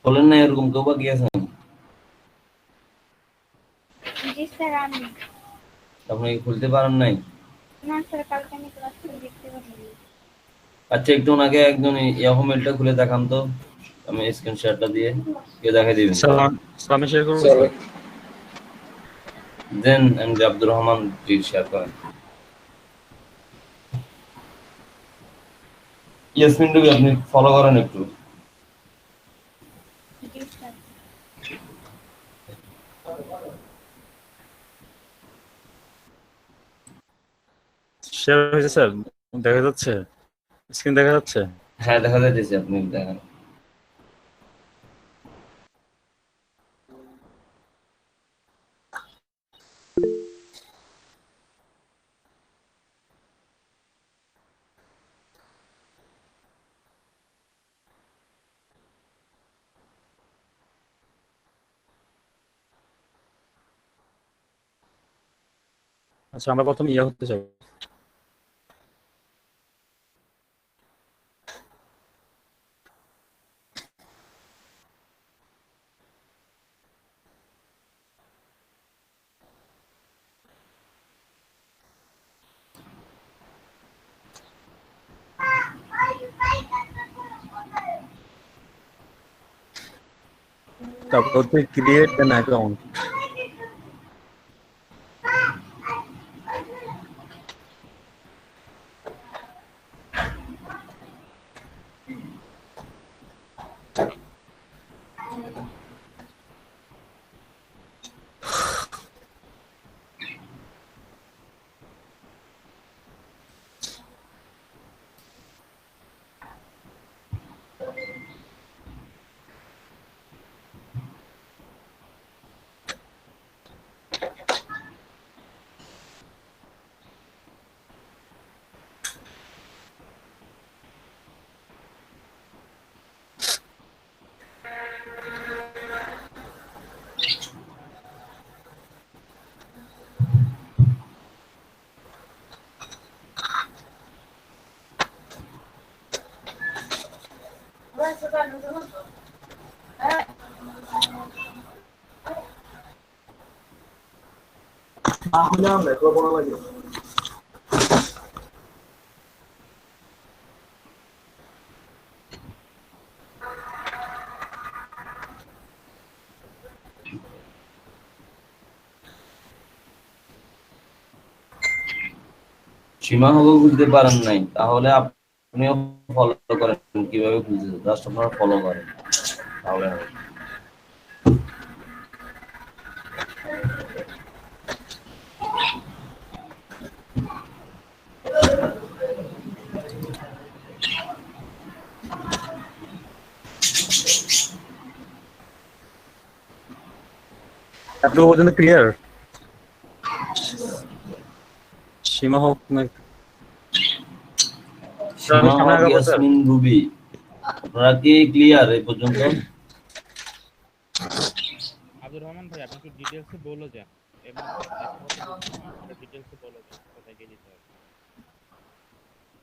বলেন না এরকম কেউ বা গিয়েছেন? জি স্যার আমি। আপনি কি খুলতে পারেন নাই? না স্যার কালকে আমি ক্লাস করে দেখতে পারিনি। আচ্ছা একটু আগে একজন ইয়াহু মেলটা খুলে দেখান তো, আমি স্ক্রিন শেয়ারটা দিয়ে কে দেখাই দিবেন স্যার আমি শেয়ার করবো sir. Then MD Abdur Rahman please share করেন। ইয়াসমিন রবি আপনি ফলো করেন একটু। জি স্যার। শেয়ার হয়েছে স্যার, দেখা যাচ্ছে, স্ক্রিন দেখা যাচ্ছে। হ্যাঁ দেখা যাইতেছে, আপনি দেখেন। আচ্ছা আমরা প্রথমে ইয়া হতে চাই। তারপর হচ্ছে ক্রিয়েট অ্যান অ্যাকাউন্ট। সীমা হবু খুলতে পারেন নাই, তাহলে আপনিও ফলো করেন কিভাবে খুলতেছে, জাস্ট আপনারা ফলো করেন তাহলে হবে। এত পর্যন্ত ক্লিয়ার? সীমা হোক না সীমা সামনে হক, আগাবো স্যার। ইয়াসমিন রুবি, আপনারা কি ক্লিয়ার এই পর্যন্ত? আব্দুর রহমান ভাই আপনি একটু ডিটেইলসে বলে যান, এমনি একটা কথা বলছি না, এটা ডিটেইলসে বলে যান কোথায় গিয়ে দিতে হবে।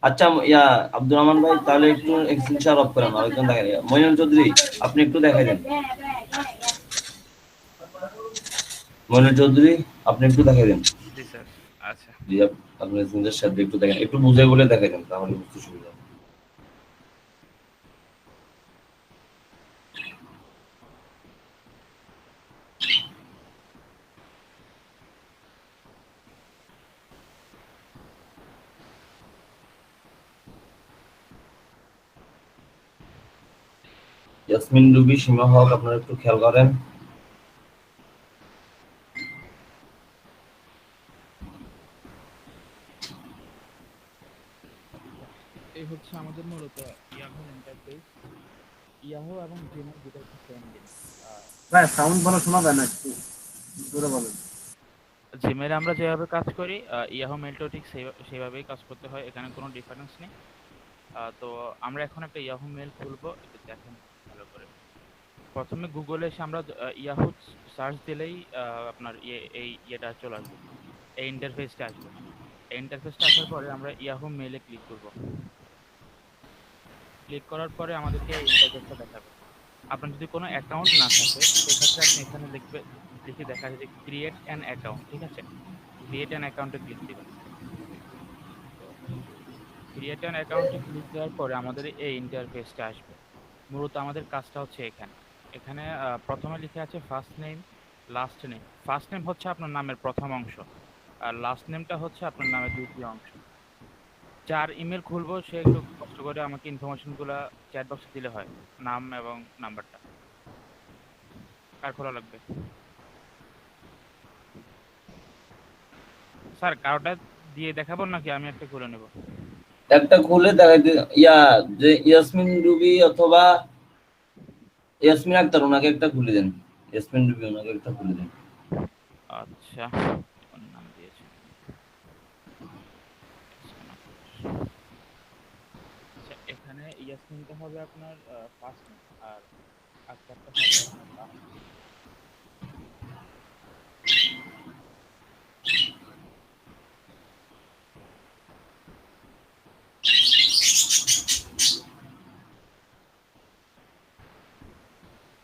আচ্ছা ইয়া আব্দুর রহমান ভাই তাহলে একটু স্ক্রিন শেয়ার অফ করেন, আরেকজন দেখাই দেন। মইনুল চৌধুরী আপনি একটু দেখাই দেন। মইনুল চৌধুরী আপনি একটু দেখাই দেন। জি স্যার। আচ্ছা জি আপনি স্ক্রিন শেয়ার একটু দেখেন, একটু বুঝে বলে দেখাই দেন তাহলে বুঝতে সুবিধা হবে। ইয়াসমিন রুবি, সীমা হক আপনারা একটু খেয়াল করেন। এই হচ্ছে আমাদের মূলত ইয়াহুর ইন্টারফেস। ইয়াহু এবং জিমেল দুটো হচ্ছে সেম জিনিস। ভাই সাউন্ড ভালো শোনা যায় না, একটু জোরে বলেন। জিমেলে আমরা যেভাবে কাজ করি ইয়াহু মেলটাও ঠিক সেইভাবেই কাজ করতে হয়, এখানে কোনো ডিফারেন্স নেই। তো আমরা এখন একটা ইয়াহু মেল খুলবো, একটু দেখেন ভালো করে। প্রথমে গুগলে এসে আমরা ইয়াহু সার্চ দিলেই আপনার এই ইয়েটা চলে আসবে, এই ইন্টারফেসটা আসবে। এই ইন্টারফেসটা আসার পরে আমরা ইয়াহু মেলে ক্লিক করব। ক্লিক করার পরে আমাদেরকে এই ইন্টারফেসটা দেখাবে। আপনার যদি কোনো অ্যাকাউন্ট না থাকে সেক্ষেত্রে আপনি এখানে লিখে দেখা যায় যে ক্রিয়েট অ্যান অ্যাকাউন্ট, ঠিক আছে? ক্রিয়েট অ্যান অ্যাকাউন্টে ক্লিক দিবেন। তো ক্রিয়েট অ্যান অ্যাকাউন্টে ক্লিক দেওয়ার পরে আমাদের এই ইন্টারফেসটা আসবে। মূলত আমাদের কাজটা হচ্ছে এখানে এখানে প্রথমে লিখে আছে first name, last name. First name হচ্ছে আপনার নামের প্রথম অংশ, আর লাস্ট নেমটা হচ্ছে আপনার নামের দ্বিতীয় অংশ। যার ইমেল খুলবো সে একটু কষ্ট করে আমাকে ইনফরমেশন গুলা চ্যাট বক্সে দিলে হয়, নাম এবং নাম্বারটা। কার খোলা লাগবে? স্যার কারোটা দিয়ে দেখাবো নাকি আমি একটা খুলে নেব? একটা খুলে দেখাইতে যে ইয়াসমিন রুবি অথবা ইয়াসমিন আক্তার ওনাকে একটা খুলে দেন। ইয়াসমিন রুবি ওনাকে একটা খুলে দেন। আচ্ছা, কোন নাম দিয়েছেন? আচ্ছা, এখানে ইয়াসমিনটা হবে আপনার ফার্স্ট নেম আর আক্তারটা হবে আপনার লাস্ট নেম।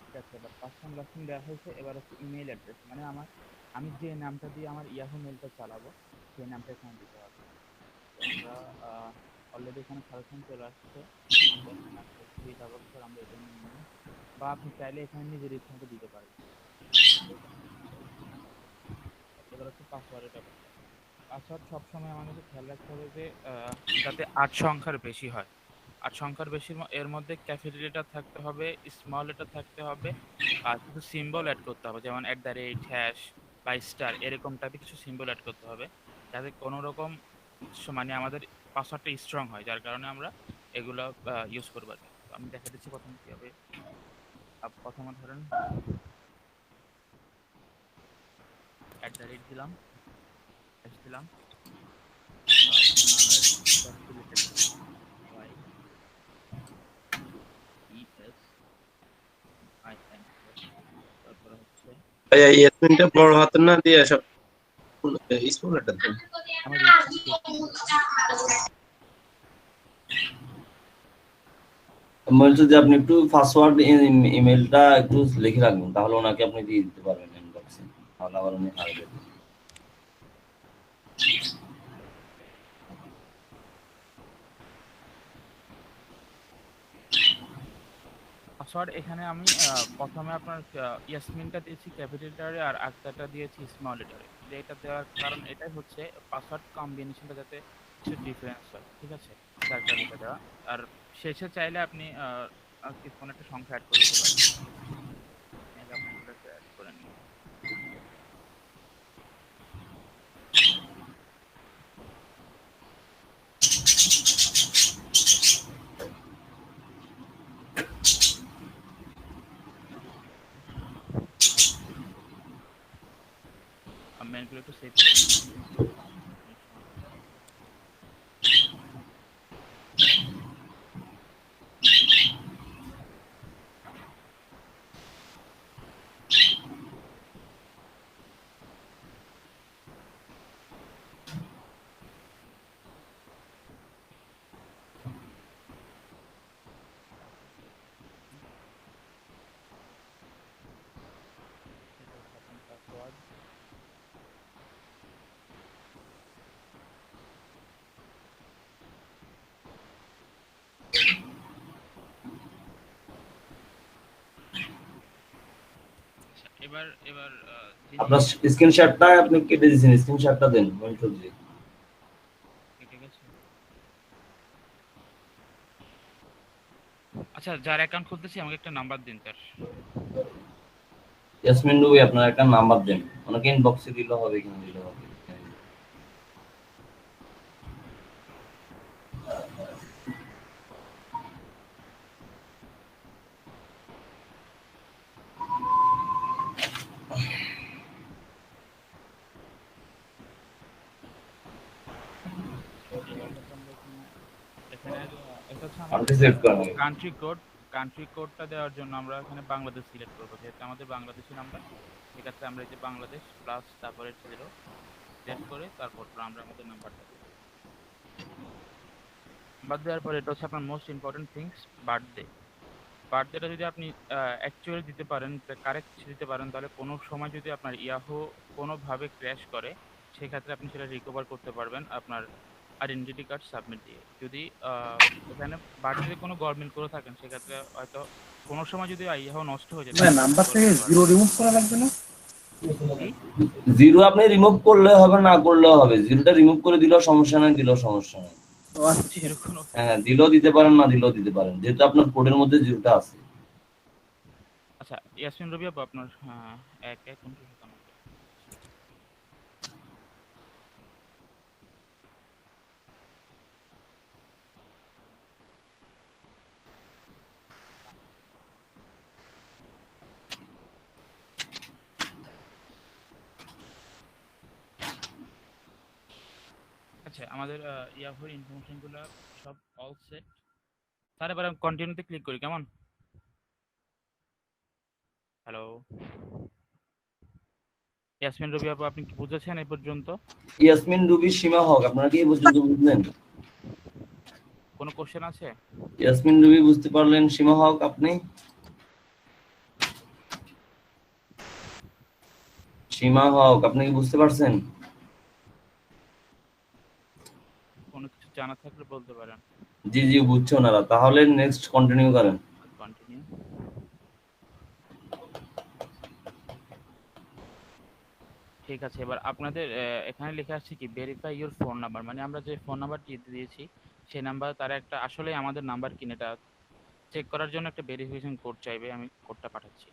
ঠিক আছে, এবার ফার্স্ট নেম লাস্ট নেম দেওয়া হয়েছে। এবার হচ্ছে ইমেল অ্যাড্রেস, মানে আমি যে নামটা দিয়ে আমার ইয়াহু মেলটা চালাবো সেই নামটা এখানে দিতে হবে। তো আমরা অলরেডি এখানে সাজেশন চলে আসছে, আমরা এটা নিয়ে নিই, বা আপনি চাইলে এখানে নিজের ইচ্ছা মতো দিতে পারেন। এবার হচ্ছে পাসওয়ার্ডের ব্যাপারটা। পাসওয়ার্ড সবসময় আমাদেরকে খেয়াল রাখতে হবে যে যাতে ৮ সংখ্যার বেশি হয়। ৮ সংখ্যার বেশি এর মধ্যে ক্যাপিটাল লেটার থাকতে হবে, স্মল লেটার থাকতে হবে, আর কিছু সিম্বল অ্যাড করতে হবে, যেমন @ বা স্টার, এরকম টাইপের কিছু সিম্বল অ্যাড করতে হবে, যাতে কোনো রকম মানে আমাদের পাসওয়ার্ডটা স্ট্রং হয়, যার কারণে আমরা এগুলো ইউজ করবো আর কি। তো আমি দেখা দিচ্ছি প্রথমে কি হবে। প্রথমে ধরেন @ দিলাম, দিলাম, আপনার নামের ক্যাপিটাল লেটার দিলাম, YESMIN। তারপরে হচ্ছে ভাইয়া ইয়াসমিনটা বড় হাতের না দিয়ে সব স্মল লেটার দেন। আমার ইয়াসমিন কেটে বলছো যে আপনি একটু পাসওয়ার্ড ইমেলটা একটু লিখে রাখবেন, তাহলে ওনাকে আপনি দিয়ে দিতে পারবেন ইনবক্সে, তাহলে আবার উনি হারাবে। পাসওয়ার্ড এখানে আমি প্রথমে আপনার ইয়াসমিনটা দিয়েছি ক্যাপিটাল লেটারে আর আক্তারটা দিয়েছি স্মল লেটারে। এটা দেওয়ার কারণ এটাই হচ্ছে পাসওয়ার্ড কম্বিনেশনটা যাতে কিছু ডিফারেন্স হয়, ঠিক আছে? যার কারণে এটা দেওয়া। আর শেষে চাইলে আপনি আর কি কোনো একটা সংখ্যা অ্যাড করে দিতে পারেন। আগে আপনি এগুলোকে অ্যাড করে নিন। আমি এগুলো একটু সেভ করে নিই। এটা হচ্ছে আপনার পাসওয়ার্ড। এবার এবার আপনার স্ক্রিনশটটা আপনি কেটে দিয়েছেন, স্ক্রিনশটটা দেন মইন চৌধুরী। কেটে গেছে। আচ্ছা, যার অ্যাকাউন্ট খুলতেছি আমাকে একটা নাম্বার দিন তার। ইয়াসমিন রুবি আপনার একটা নাম্বার দেন, ওনাকে ইনবক্সে দিলে হবে, কিনা দিলে হবে। এবার হচ্ছে আমরা এখানে এটা হচ্ছে আপনি আমাদের সিলেক্ট করেন আগে। কান্ট্রি কোডটা দেওয়ার জন্য আমরা এখানে বাংলাদেশ সিলেক্ট করবো, যেহেতু আমাদের বাংলাদেশি নাম্বার। সেক্ষেত্রে আমরা এই যে বাংলাদেশ প্লাস তারপরে 0 সিলেক্ট করে তারপর আমরা আমাদের নাম্বারটা দেবো। নাম্বার দেওয়ার পরে এটা হচ্ছে আপনার মোস্ট ইম্পর্টেন্ট থিংস, বার্থডে। বার্থডেটা যদি আপনি অ্যাকচুয়ালি দিতে পারেন, কারেক্ট দিতে পারেন, তাহলে কোনো সময় যদি আপনার ইয়াহু কোনোভাবে ক্র্যাশ করে, সেক্ষেত্রে আপনি সেটা রিকভার করতে পারবেন আপনার আইডেন্টিটি কার্ড সাবমিট দিয়ে। যদি এখানে বার্থডে কোনো গভর্নমেন্ট করে থাকেন, সেক্ষেত্রে হয়তো কোনো সময় যদি ইয়াহু নষ্ট হয়ে যায়, ভাই তাহলে নাম্বার রিকভার থেকে করতে জিরো পারবেন। রিমুভ করা লাগবে না? কি? জিরো আপনি রিমুভ করলে হবে, না করলেও হবে। জিরোটা রিমুভ করে দিলেও সমস্যা নাই, দিলেও সমস্যা নাই। ও আচ্ছা। জিরো কোনো হ্যাঁ, দিলেও দিতে পারেন, না দিলেও দিতে পারেন, যেহেতু আপনার কোডের মধ্যে জিরোটা আছে। আচ্ছা, ইয়াসমিন রবি আপু আপনার 1 1 29 আচ্ছা, আমাদের ইয়াহুর ইনফরমেশনগুলো সব অল সেট। স্যার এবার আমি কন্টিনিউতে ক্লিক করি, কেমন? হ্যালো ইয়াসমিন রবি আপু, আপনি কি বুঝেছেন এই পর্যন্ত? ইয়াসমিন রুবি সীমা হক, আপনারা কি এই পর্যন্ত বুঝলেন? কোনো কোশ্চেন আছে? ইয়াসমিন রুবি বুঝতে পারলেন, সীমা হক আপনি? সীমা হক আপনি কি বুঝতে পারছেন? কোনো কিছু জানা থাকলে বলতে পারেন। জি জি, বুঝছে ওনারা। তাহলে নেক্সট কন্টিনিউ করেন। কন্টিনিউ। ঠিক আছে, এবার আপনাদের এখানে লেখা আছে কি ভেরিফাই ইউর ফোন নাম্বার, মানে আমরা যে ফোন নাম্বারটি দিয়েছি সেই নাম্বার তারা একটা আসলে আমাদের নাম্বার কিনা এটা চেক করার জন্য একটা ভেরিফিকেশন কোড চাইবে। আমি কোডটা পাঠাচ্ছি,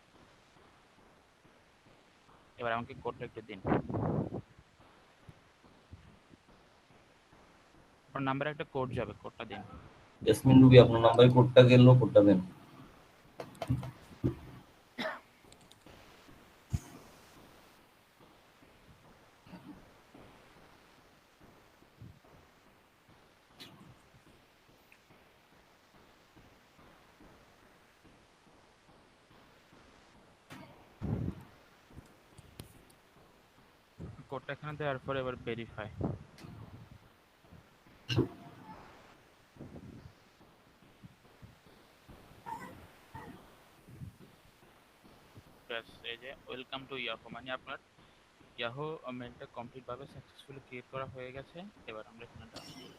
এবার আমাকে কোডটা একটু দিন। আপনার নাম্বারে একটা কোড যাবে, কোডটা দিন। ইয়াসমিন রুবি আপনার নাম্বারে কোডটা গেল, কোডটা দেন। কোডটা এখানে দেওয়ার পরে এবার ভেরিফাই। এই যে ওয়েলকাম টু ইয়াহু, মানে আপনার ইয়াহু মেলটা কমপ্লিট ভাবে সাকসেসফুলি ক্রিয়েট করা হয়ে গেছে। এবার আমরা এখানে ডান দিই।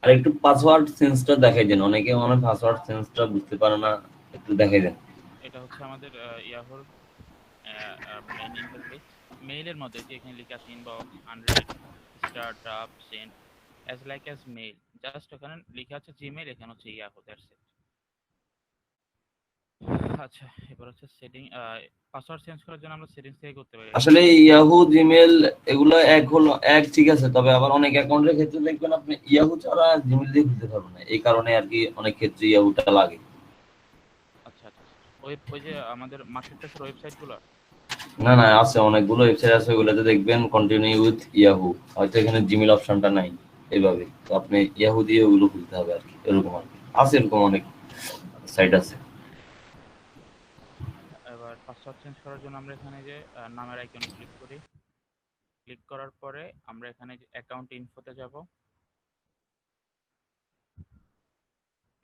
আর একটু পাসওয়ার্ড সেন্সটা দেখাই দেন, অনেকে মনে পাসওয়ার্ড সেন্সটা বুঝতে পারে না, একটু দেখাই দেন। এটা হচ্ছে আমাদের ইয়াহুর মেইন ইন্টারফেস। মেইলের মধ্যে যে এখানে লেখা আছে inbox 100 star draft send as like as mail, just ওখানে লেখা আছে জিমেইল, এখানে হচ্ছে ইয়াহু, দ্যাটস ইট। আচ্ছা, এবার হচ্ছে সেটিং। পাসওয়ার্ড চেঞ্জ করার জন্য আমরা সেটিংস থেকে করতে পারি। আসলে ইয়াহু, জিমেল এগুলো এক হলো, এক ঠিক আছে, তবে আবার অনেক অ্যাকাউন্টের ক্ষেত্রে দেখবেন আপনি ইয়াহু ছাড়া জিমেল দিয়ে খুলতে পারবেন না, এই কারণে আর কি অনেক ক্ষেত্রে ইয়াহুটা লাগে। আচ্ছা আচ্ছা, ওই যে আমাদের মার্কেট প্লেসের ওয়েবসাইটগুলো। না না, আছে অনেকগুলো ওয়েবসাইট আছে, ওগুলোতে দেখবেন কন্টিনিউ উইথ ইয়াহু, হয়তো এখানে জিমেল অপশনটা নাই, এইভাবে তো আপনি ইয়াহু দিয়ে ওগুলো খুলতে হবে আর কি, এরকম আর কি আছে, এরকম অনেক সাইট আছে। এবার পাসওয়ার্ড চেঞ্জ করার জন্য আমরা এখানে যে নামের আইকনে ক্লিক করি। ক্লিক করার পরে আমরা এখানে যে অ্যাকাউন্ট ইনফোতে যাব।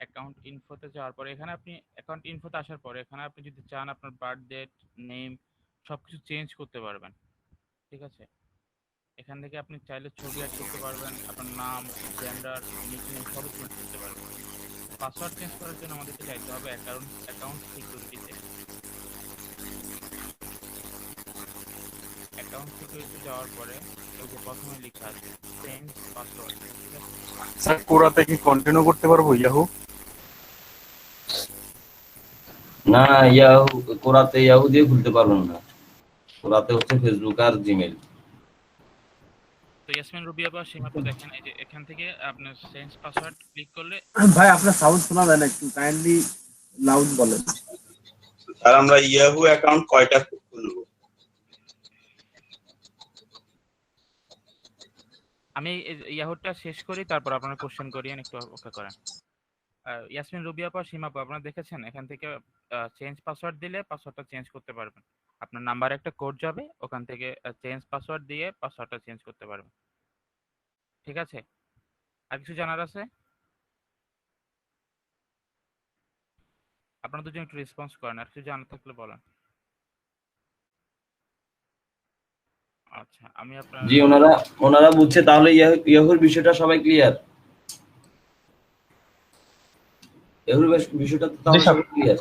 অ্যাকাউন্ট ইনফোতে যাওয়ার পরে এখানে আপনি অ্যাকাউন্ট ইনফোতে আসার পরে এখানে আপনি যদি চান আপনার বার্থ ডেট, নেম সবকিছু চেঞ্জ করতে পারবেন। ঠিক আছে, এখান থেকে আপনি চাইলে ছবি অ্যাড করতে পারবেন, আপনার নাম, জেন্ডার, নিকনেম সবই চেঞ্জ করতে পারবেন। পাসওয়ার্ড চেঞ্জ করার জন্য আমাদেরকে যাইতে হবে অ্যাকাউন্ট সিকিউরিটিতে। অ্যাকাউন্ট সিকিউরিটি যাওয়ার পরে এই যে প্রথমে লেখা আছে চেঞ্জ পাসওয়ার্ড, ঠিক আছে? স্যার কোরাতে কি কন্টিনিউ করতে পারবো ইয়াহু? না, ইয়াহু কোরাতে ইয়াহু দিয়ে খুলতে পারবেন না, কোরাতে হচ্ছে ফেসবুক আর জিমেল। তো ইয়াসমিন রুবি আপা, সীমাপু দেখেন এই যে এখান থেকে আপনার চেঞ্জ পাসওয়ার্ড ক্লিক করলে ভাই আপনার সাউন্ড শোনা যায় না, একটু কাইন্ডলি লাউড বলেন। আর আমরা ইয়াহু অ্যাকাউন্ট কয়টা খুলবো? আমি ইয়াহুটা শেষ করি, তারপর আপনারা কোশ্চেন করিয়েন, একটু অপেক্ষা করেন। ইয়াসমিন রুবি আপা, সীমাপু, আপনারা দেখেছেন এখান থেকে চেঞ্জ পাসওয়ার্ড দিলে পাসওয়ার্ডটা চেঞ্জ করতে পারবেন। আপনার নাম্বারে একটা কোড যাবে, ওখান থেকে চেঞ্জ পাসওয়ার্ড দিয়ে পাসওয়ার্ডটা চেঞ্জ করতে পারবেন। ঠিক আছে, আর কিছু জানার আছে? আপনারা দুজন একটু রেসপন্স করেন, আর কিছু জানা থাকলে বলেন। আচ্ছা, আমি আপনার জি, ওনারা বুঝছে। তাহলে ইয়াহুর বিষয়টা সবাই ক্লিয়ার? ইয়াহুর বিষয়টা তো তাহলে সবাই ক্লিয়ার?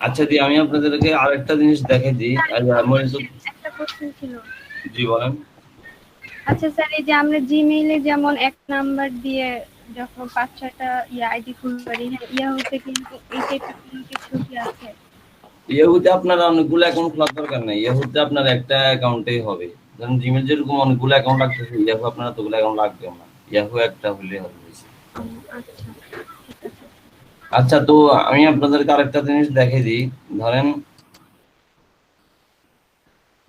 আচ্ছা দি, আমি আপনাদেরকে আরেকটা জিনিস দেখাই দিই। একটা কোশ্চেন ছিল। জি বলেন। আচ্ছা স্যার, এই যে আমরা জিমেইলে যেমন এক নাম্বার দিয়ে যখন 5-6টা আইডি খুলতে পারি, হ্যাঁ, ইয়াহুতে কিন্তু এই টাইপের কোনো কিছু কি আছে? ইয়াহুতে আপনার অনেকগুলো অ্যাকাউন্ট খোলার দরকার নেই। ইয়াহুতে আপনার একটা অ্যাকাউন্টেই হবে। যেমন জিমেল যেরকম অনেকগুলো অ্যাকাউন্ট রাখতেছে, ইয়াহু আপনার এতগুলো অ্যাকাউন্ট লাগবে না। ইয়াহু একটা হলে হবে। আচ্ছা, ঠিক আছে। আচ্ছা, তো আমি আপনাদেরকে আরেকটা জিনিস দেখাই দিই। ধরেন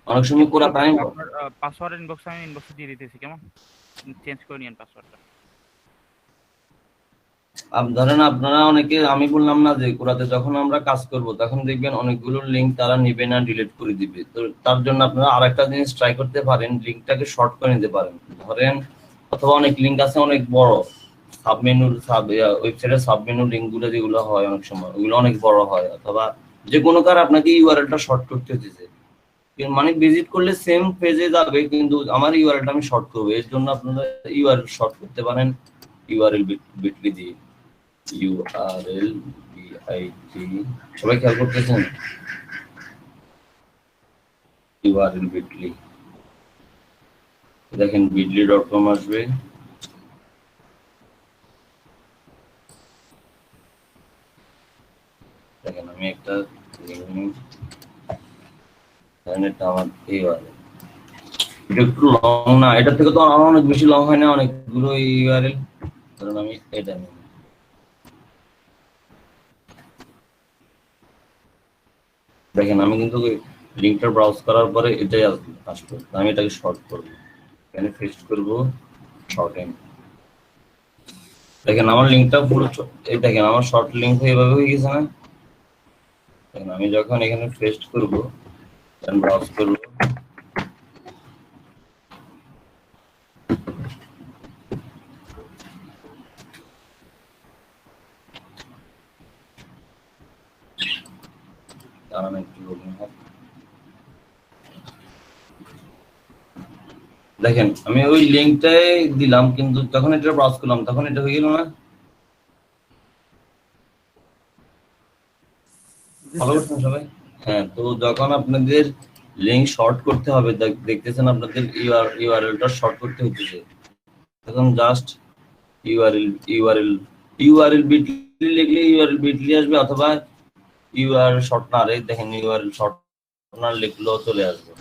অনেক সময় পুরা টাইম আপনার পাসওয়ার্ড ইনবক্সে আমি ইনবক্সে দিয়ে দিতেছি, কেমন? চেঞ্জ করে নিন পাসওয়ার্ডটা। ধরেন আপনারা অনেকে, আমি বললাম না যে কোরাতে যখন আমরা কাজ করব তখন দেখবেন অনেকগুলো লিঙ্ক তারা নিবে না, ডিলিট করে দিবে। তো তার জন্য আপনারা আরেকটা জিনিস ট্রাই করতে পারেন, লিঙ্কটাকে শর্ট করে নিতে পারেন। ধরেন অথবা অনেক লিঙ্ক আছে অনেক বড়, ওয়েবসাইটের সাবমেনু লিঙ্ক গুলো যেগুলো হয় অনেক সময় ওগুলো অনেক বড় হয়, অথবা যে কোনো কার আপনাকে ইউআরএলটা শর্ট করতে হতেছে, মানে ভিজিট করলে সেম পেজে যাবে কিন্তু আমার ইউআরএলটা আমি শর্ট করবো। এর জন্য আপনারা ইউআরএল শর্ট করতে পারেন ইউআরএল বিটলি দিয়ে। ইউআরএল বিআইটি, সবাই খেয়াল করতেছেন? ইউআরএল বিটলি, দেখেন bitly.com আসবে। দেখেন আমি একটা এটা আমার ইউআরএল, এটা একটু লং না, এটা থেকে তো আমার অনেক বেশি লং হয় না, অনেকগুলো ইউআরএল। কারণ আমি এটা নিই, দেখেন আমি কিন্তু লিঙ্কটা ব্রাউজ করার পরে এটাই আসবে। আমি এটাকে শর্ট করব, এখানে পেস্ট করব, শর্ট এন্ড। দেখেন আমার লিঙ্কটা পুরো এই দেখেন আমার শর্ট লিঙ্ক এভাবে হয়ে গেছে না? দেখেন আমি যখন এখানে পেস্ট করব, দেন ব্রাউজ করব, দাঁড়ান একটু লোডিং হোক। দেখেন আমি ওই লিঙ্কটাই দিলাম কিন্তু যখন এটা ব্রাউজ করলাম তখন এটা হয়ে গেল না? ফলো করছেন সবাই? হ্যাঁ, তো যখন আপনাদের লিঙ্ক শর্ট করতে হবে, দেখতেছেন আপনাদের ইউআরএলটা শর্ট করতে হচ্ছে, তখন জাস্ট ইউআরএল বিটলি লিখলে ইউআরএল বিটলি আসবে, অথবা ইউআরএল শর্ট না রে, দেখেন ইউআরএল শর্ট না লিখলেও চলে আসবে।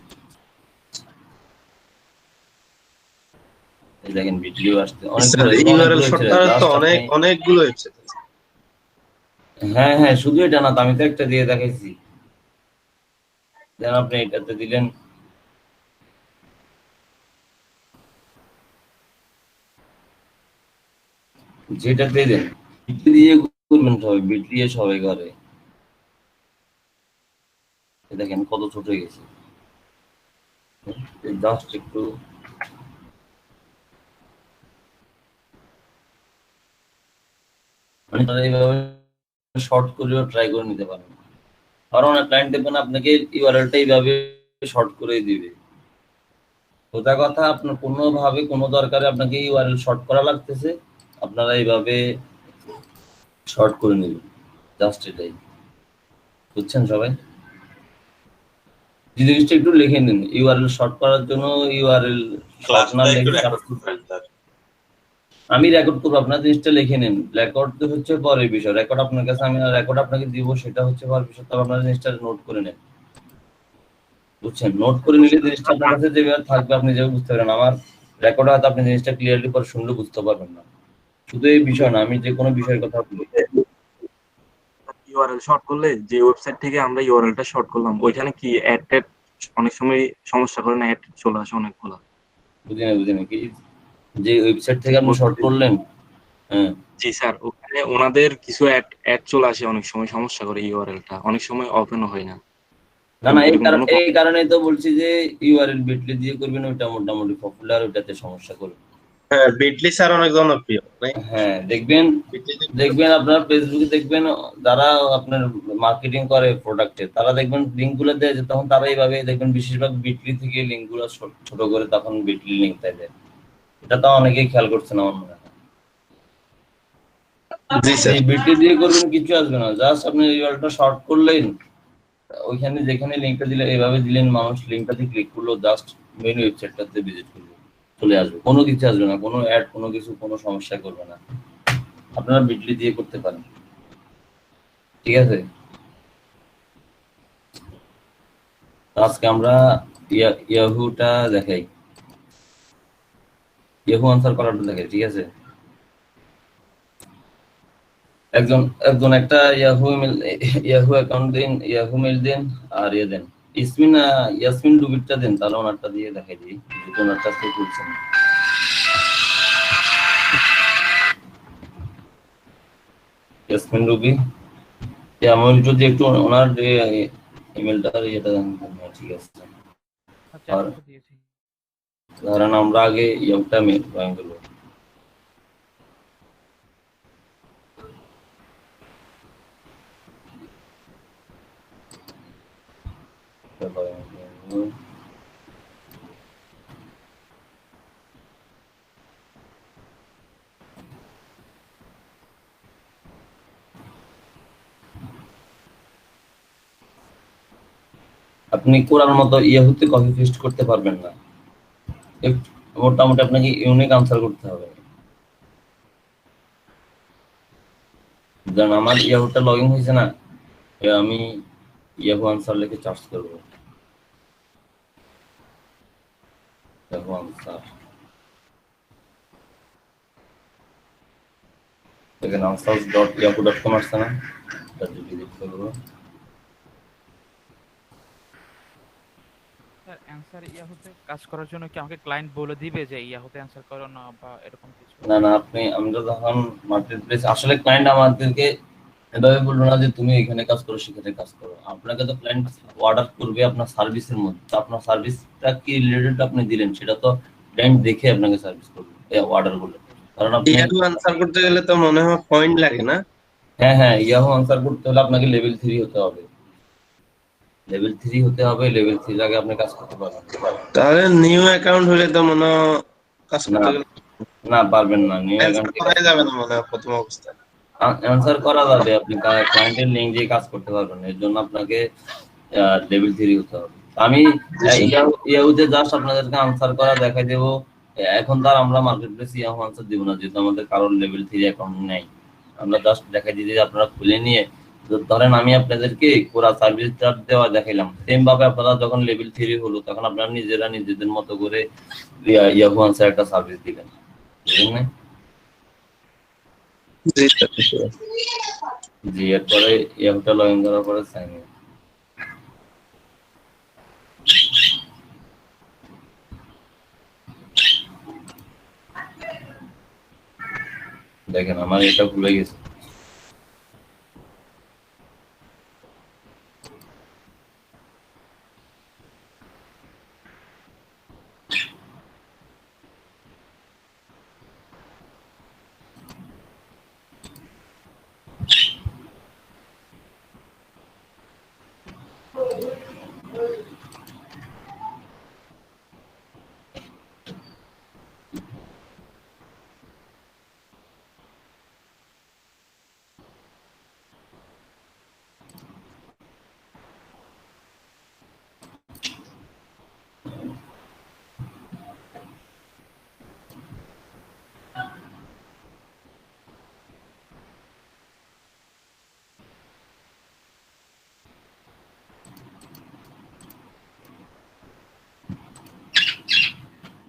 এই দেখেন বিটলিও আসছে ইউআরএল শর্টকাট তো অনেকগুলো ওয়েবসাইট আছে। হ্যাঁ হ্যাঁ, শুধু এটা না, আমি তো একটা দিয়ে দেখাইছি। দেন আপনি এটাতে দিলেন, যেটাতে দেন বিটলি দিয়ে করবেন সবাই, বিটলি দিয়ে সবাই করে। দেখেন কত ছোট হয়ে গেছে, জাস্ট একটু মানে তারা এইভাবে শর্ট করেও ট্রাই করে নিতে পারেন। কারণ অনেক ক্লায়েন্ট দেখবেন আপনাকে ইউআরএলটা এইভাবে শর্ট করে দিবে। সোজা কথা, আপনার কোনোভাবে কোনো দরকারে আপনাকে ইউআরএল শর্ট করা লাগতেছে, আপনারা এইভাবে শর্ট করে নেবেন, জাস্ট এটাই। বুঝছেন সবাই? জিনিসটা একটু লিখে নিন, ইউআরএল শর্ট করার জন্য ইউআরএল শর্ট না লিখে আমি রেকর্ড করবো, আপনার জিনিসটা লিখে নিন। রেকর্ড তো হচ্ছে পরের বিষয়, রেকর্ড আপনার কাছে আমি রেকর্ড আপনাকে দিব, সেটা হচ্ছে পরের বিষয়। তবে আপনার জিনিসটা নোট করে নেন, বুঝছেন? নোট করে নিলে জিনিসটা আপনার কাছে যেভাবে থাকবে আপনি যেভাবে বুঝতে পারবেন। আমার রেকর্ড হয়তো আপনি জিনিসটা ক্লিয়ারলি পরে শুনলে বুঝতে পারবেন না। শুধু এই বিষয় না, আমি যে কোনো বিষয়ের কথা বলি। ইউআরএল শর্ট করলে যে ওয়েবসাইট থেকে আমরা ইউআরএলটা শর্ট করলাম ওইখানে কি অ্যাড অনেক সময় সমস্যা করে না, অ্যাড চলে আসে অনেকগুলো। বুঝিনি কি যে ওয়েবসাইট থেকে আপনি শর্ট করলেন? হ্যাঁ জি স্যার, ওখানে ওনাদের কিছু অ্যাড চলে আসে, অনেক সময় সমস্যা করে, ইউআরএলটা অনেক সময় ওপেনও হয় না। না না, এই কারণেই তো বলছি যে ইউআরএল বিটলি দিয়ে করবেন, ওইটা মোটামুটি পপুলার, ওইটাতে সমস্যা করবে। হ্যাঁ, বিটলি স্যার অনেক জনপ্রিয় নাই? হ্যাঁ, দেখবেন দেখবেন আপনার ফেসবুকে দেখবেন যারা আপনার মার্কেটিং করে প্রোডাক্টের, তারা দেখবেন লিঙ্ক গুলো দেয় যে তখন তারা এইভাবে দেখবেন বেশিরভাগ বিটলি থেকে লিঙ্ক গুলো ছোট করে তখন বিটলি লিঙ্ক দেয়। এটা তো অনেকেই খেয়াল করছে না আমার মনে হয়। জি স্যার। এই বিটলি দিয়ে করবেন কিছু আসবে না, জাস্ট আপনি ইউআরএলটা শর্ট করলেন, ওইখানে যেখানে লিঙ্কটা দিলে এভাবে দিলেন, মানুষ লিঙ্কটাতে ক্লিক করলো, জাস্ট মেইন ওয়েবসাইটটাতে ভিজিট করবে, চলে আসবে, কোনো কিছু আসবে না, কোনো অ্যাড, কোনো কিছু, কোনো সমস্যা করবে না। আপনারা বিটলি দিয়ে করতে পারেন, ঠিক আছে? আজকে আমরা ইয়াহুটা দেখাই, ইয়াহু আনসার করাটা দেখাই, ঠিক আছে? একজন একজন একটা ইয়াহু অ্যাকাউন্ট দিন, ইয়াহু মেল দিন, আর ইয়ে দেন ইয়াসমিন রুবিটটা দেন, তাহলে ওনারটা দিয়ে দেখাই দিই, ওনারটা থেকে খুলছেন। ইয়াসমিন রুবি, আমি যদি একটু ওনার ইমেলটা ইয়েটা দেন, ঠিক আছে? আচ্ছা আর আপনাকে দিয়েছি। ধরেন আমরা আগে ইয়েটা মেল জয়েন করবো। আপনি কোরআন মতো ইয়াহুতে কপি পেস্ট করতে পারবেন না, মোটামুটি আপনাকে ইউনিক আনসার করতে হবে। কারণ আমার ইয়াহুটা লগ ইন হয়েছে না, আমি ইয়াহু আনসার লিখে চার্জ করবো, ইয়াহু আনসার, এখানে answers.yahoo.com আসছে না, এটা যদি লিখতে পারবো। স্যার অ্যানসার ইয়াহুতে কাজ করার জন্য কি আমাকে ক্লায়েন্ট বলে দিবে যে ইয়াহুতে অ্যানসার করো না বা এরকম কিছু? না না, আমরা যখন মার্কেট প্লেস, আসলে ক্লায়েন্ট আমাদেরকে এভাবে বলবো না যে তুমি এখানে কাজ করো সেখানে কাজ করো, আপনাকে তো ক্লায়েন্ট অর্ডার করবে আপনার সার্ভিসের মধ্যে, তো আপনার সার্ভিসটা কি রিলেটেড আপনি দিলেন সেটা তো ক্লায়েন্ট দেখে আপনাকে সার্ভিস করবে, অর্ডার করলে। কারণ আপনি ইয়াহু আনসার করতে গেলে তো মনে হয় পয়েন্ট লাগে না? হ্যাঁ হ্যাঁ, ইয়াহু আনসার করতে হলে আপনাকে লেভেল 3 হতে হবে, লেভেল 3 হতে হবে, লেভেল 3 আগে আপনি কাজ করতে পারবেন। তাহলে নিউ অ্যাকাউন্ট হলে তো মনে হয় কাজ না করতে গেলে না, পারবেন না, নিউ answer অ্যাকাউন্টে করাই যাবে না মনে হয় প্রথম অবস্থায়। আনসার করা যাবে, আপনি ক্লায়েন্টের লিঙ্ক দিয়ে কাজ করতে পারবেন না, এর জন্য আপনাকে লেভেল 3 হতে হবে। আমি ইয়াহুতে জাস্ট আপনাদেরকে আনসার করা দেখাই দেবো। এখন তার আমরা মার্কেট প্লেসে ইয়াহু আনসার দিব না, যেহেতু আমাদের কারোর লেভেল 3 অ্যাকাউন্ট নেই। আমরা জাস্ট দেখাই দিই যে আপনারা খুলে নিয়ে, ধরেন আমি আপনাদেরকে পুরো সার্ভিসটা দেওয়া দেখাইলাম, সেম ভাবে আপনারা যখন লেভেল 3 হলো তখন আপনারা নিজেরা নিজেদের মতো করে ইয়াহু আনসার একটা সার্ভিস দিবেন, বুঝলেন না? জি স্যার। জি, এরপরে ইয়াহুটা লগ ইন করার পরে সাইন ইন। দেখেন আমার এটা ভুলে গেছে।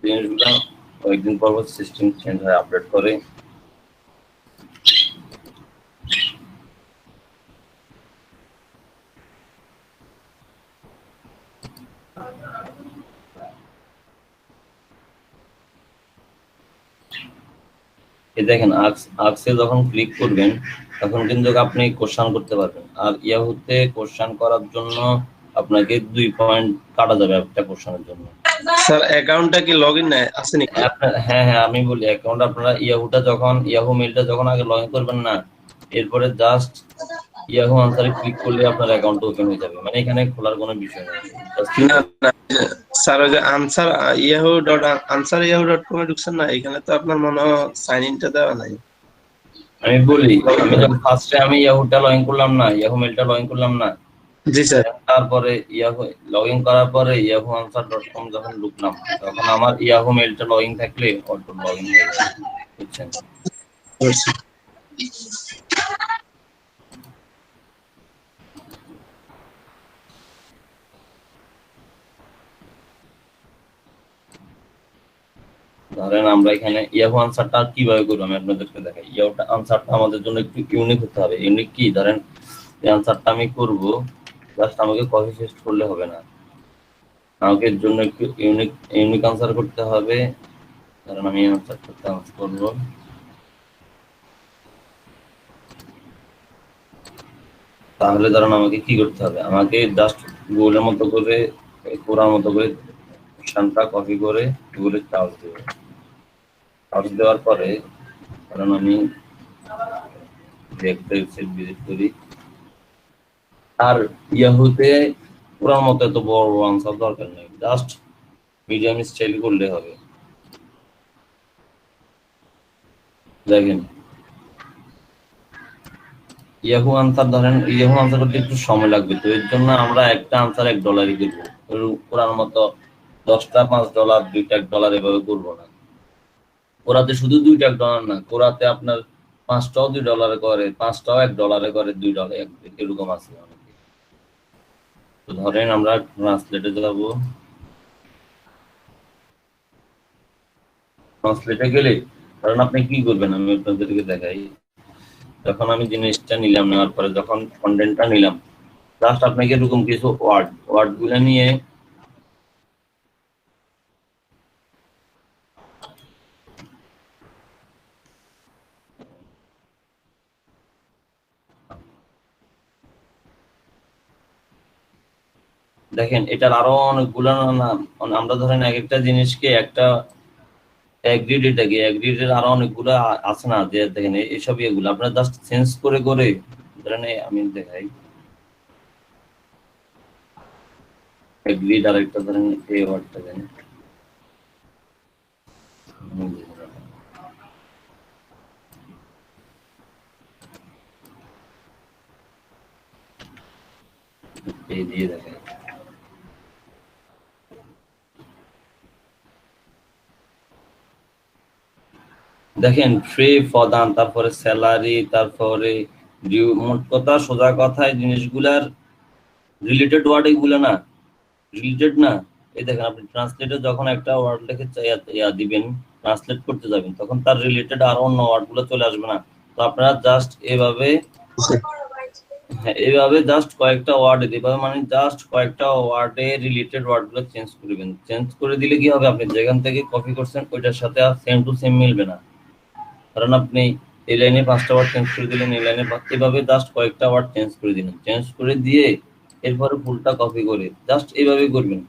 জিনিসগুলো কয়েকদিন পর সিস্টেম চেঞ্জ হয়, আপডেট করে। এই দেখেন আক্সে যখন ক্লিক করবেন তখন কিন্তু আপনি কোশ্চেন করতে পারবেন, আর ইয়াহুতে কোশ্চেন করার জন্য আপনাকে 2 পয়েন্ট কাটা যাবে একটা কোশ্চেনের জন্য, স্যার অ্যাকাউন্টটা কি লগইন নাই আছে নাকি? হ্যাঁ হ্যাঁ, আমি বলি অ্যাকাউন্ট আপনারা ইয়াহু মেলটা যখন আগে লগ ইন করবেন না, এরপরে জাস্ট ইয়াহু আনসারে ক্লিক করলে আপনার অ্যাকাউন্ট ওপেন হয়ে যাবে, মানে এখানে খোলার কোনো বিষয় নেই। না না স্যার, ওই যে আনসার yahu.answer.yahoo.com এ ঢুকছেন না, এখানে তো আপনার মনে হয় সাইন ইনটা দেওয়া নাই। আমি বলি, আমি যখন ফার্স্টে আমি ইয়াহুটা লগ ইন করলাম না, ইয়াহু মেলটা লগ ইন করলাম না, জি স্যার। তারপরে ইয়াহু লগ ইন করার পরে yahuanswer.com যখন ঢুকলাম, তখন আমার ইয়াহু মেলটা লগ ইন থাকলে অটো লগ ইন হয়ে যাবে, বুঝছেন? ধরেন আমরা এখানে ইয়াহু আনসারটা কিভাবে করবো আমি আপনাদেরকে দেখাই। ইয়াহু আনসারটা আমাদের জন্য একটু ইউনিক হতে হবে। ইউনিক কি, ধরেন এই আনসারটা আমি করব, জাস্ট আমাকে কপি পেস্ট করলে হবে না, আমাকে এর জন্য একটু ইউনিক আনসার করতে হবে। ধরেন আমি আনসারটা করব, তাহলে ধরেন আমাকে কি করতে হবে, আমাকে জাস্ট গুগলের মতো করে কোরআন মতো করে অপশনটা কপি করে গুগলে চার্জ দেব। চার্জ দেওয়ার পরে ধরেন আমি একটা ওয়েবসাইট ভিজিট করি, আর ইয়াহুতে কোরআন মতো এত বড় আনসার দরকার নেই, জাস্ট মিডিয়াম স্টাইল করলে হবে। দেখেন ইয়াহু আনসার, ধরেন ইয়াহু আনসার করতে একটু সময় লাগবে, তো এর জন্য আমরা একটা আনসার $1 করবো। কোরআন মতো 10টা $5, 2টা $1 এভাবে করবো না। কোরাতে শুধু 2টা $1 না, কোরাতে আপনার 5টাও $2 করে, 5টাও $1 করে, $2 এরকম আছে অনেকে। তো ধরেন আমরা ট্রান্সলেটে যাব, ট্রান্সলেটে গেলে ধরেন আপনি কি করবেন আমি আপনাদেরকে দেখাই। যখন আমি জিনিসটা নিলাম, নেওয়ার পরে যখন কন্টেন্টটা নিলাম, জাস্ট আপনাকে এরকম কিছু ওয়ার্ড গুলো নিয়ে দেখেন, এটার আরো অনেকগুলো নাম। আমরা ধরেন এক একটা জিনিসকে একটা অ্যাগ্রিড, এটাকে অ্যাগ্রিডের আরো অনেকগুলো আছে না, যে দেখেন এইসব এগুলো আপনারা জাস্ট চেঞ্জ করে করে ধরেন আমি দেখাই। অ্যাগ্রিড আর একটা ধরেন এই ওয়ার্ডটা দেন, এই দিয়ে দেখাই। দেখেন ফ্রি, প্রদান, তারপরে স্যালারি, তারপরে ডিউ, মোট কথা সোজা কথায় জিনিসগুলার রিলেটেড ওয়ার্ড এগুলো না, রিলেটেড না। এই দেখেন আপনি ট্রান্সলেটে যখন একটা ওয়ার্ড লিখে দিবেন, ট্রান্সলেট করতে যাবেন, তখন তার রিলেটেড আর অন্য ওয়ার্ড গুলো চলে আসবে না। তো আপনারা জাস্ট এভাবে, হ্যাঁ এইভাবে জাস্ট কয়েকটা ওয়ার্ড এভাবে, মানে জাস্ট কয়েকটা ওয়ার্ডে রিলেটেড ওয়ার্ড গুলো চেঞ্জ করবেন। চেঞ্জ করে দিলে কি হবে, আপনি যেখান থেকে কপি করছেন ওইটার সাথে আর সেম টু সেম মিলবে না। কারণ আপনি এই লাইনে 5টা ওয়ার্ড চেঞ্জ করে দিলেন, এই লাইনে এভাবে জাস্ট কয়েকটা ওয়ার্ড চেঞ্জ করে দিলেন, চেঞ্জ করে দিয়ে এরপরে ফুলটা কপি করে জাস্ট এইভাবে করবেন।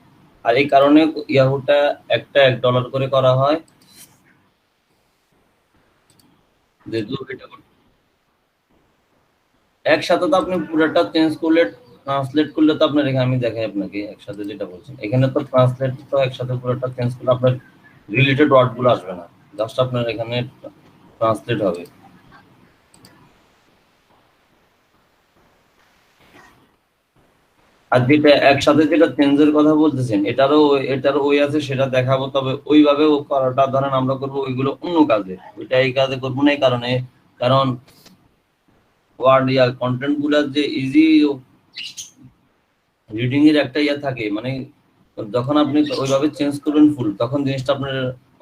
আর এই কারণে ইয়াহুটা একটা $1 করে করা হয়, যেহেতু এটা একসাথে তো আপনি পুরোটা চেঞ্জ করলে, ট্রান্সলেট করলে তো আপনার এখানে আমি দেখাই আপনাকে একসাথে যেটা বলছেন, এখানে তো ট্রান্সলেট তো একসাথে পুরোটা চেঞ্জ করলে আপনার রিলেটেড ওয়ার্ড গুলো আসবে না, জাস্ট আপনার এখানে ট্রান্সলেট হবে। আর যেটা একসাথে যেটা চেঞ্জের কথা বলতেছেন, এটারও ওই আছে, সেটা দেখাবো। তবে ওইভাবে করাটা ধরেন আমরা করবো ওইগুলো অন্য কাজে, ওইটা এই কাজে করবো না। এই কারণে, কারণ ওয়ার্ড কন্টেন্ট গুলার যে ইজি রিডিং এর একটা থাকে, মানে যখন আপনি ওইভাবে চেঞ্জ করবেন ফুল, তখন জিনিসটা আপনার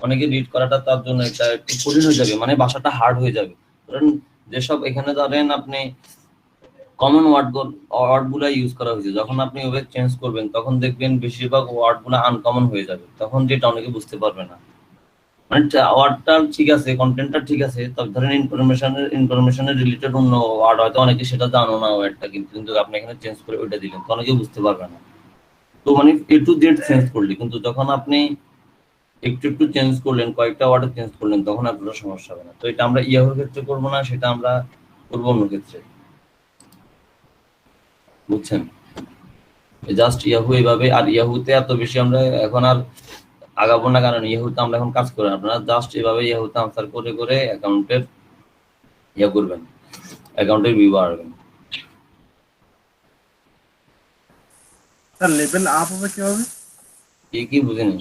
অনেকে রিড করাটা তার জন্য এটা একটু কঠিন হয়ে যাবে, মানে ভাষাটা হার্ড হয়ে যাবে। ধরেন যেসব এখানে ধরেন আপনি কমন ওয়ার্ড গুলা ইউজ করা হয়েছে, যখন আপনি ওভাবে চেঞ্জ করবেন তখন দেখবেন বেশিরভাগ ওয়ার্ড গুলা আনকমন হয়ে যাবে, তখন যেটা অনেকে বুঝতে পারবে না। মানে ওয়ার্ডটা ঠিক আছে, কন্টেন্টটা ঠিক আছে, তবে ধরেন ইনফরমেশনের রিলেটেড অন্য ওয়ার্ড হয়তো অনেকে সেটা জানো না ওয়ার্ডটা, কিন্তু আপনি এখানে চেঞ্জ করে ওইটা দিলেন, তো অনেকে বুঝতে পারবে না। তো মানে এ টু জেড চেঞ্জ করলি, কিন্তু যখন আপনি একটু একটু চেঞ্জ করলেন, কয়েকটা ওয়ার্ড চেঞ্জ করলেন, তখন আপনার সমস্যা হবে না। তো এটা আমরা ইয়াহুর ক্ষেত্রে করবো না, সেটা আমরা করবো অন্য ক্ষেত্রে, বুঝছেন? জাস্ট ইয়াহু এইভাবে। আর ইয়াহুতে এত বেশি আমরা এখন আর আগাবো না, কারণ ইয়াহুতে আমরা এখন কাজ করি। আপনারা জাস্ট এভাবে ইয়াহুতে আনসার করে করে অ্যাকাউন্টের ইয়া করবেন, অ্যাকাউন্টের ভিউ বাড়াবেন। স্যার লেভেল আপ হবে কিভাবে? কি বুঝেনি?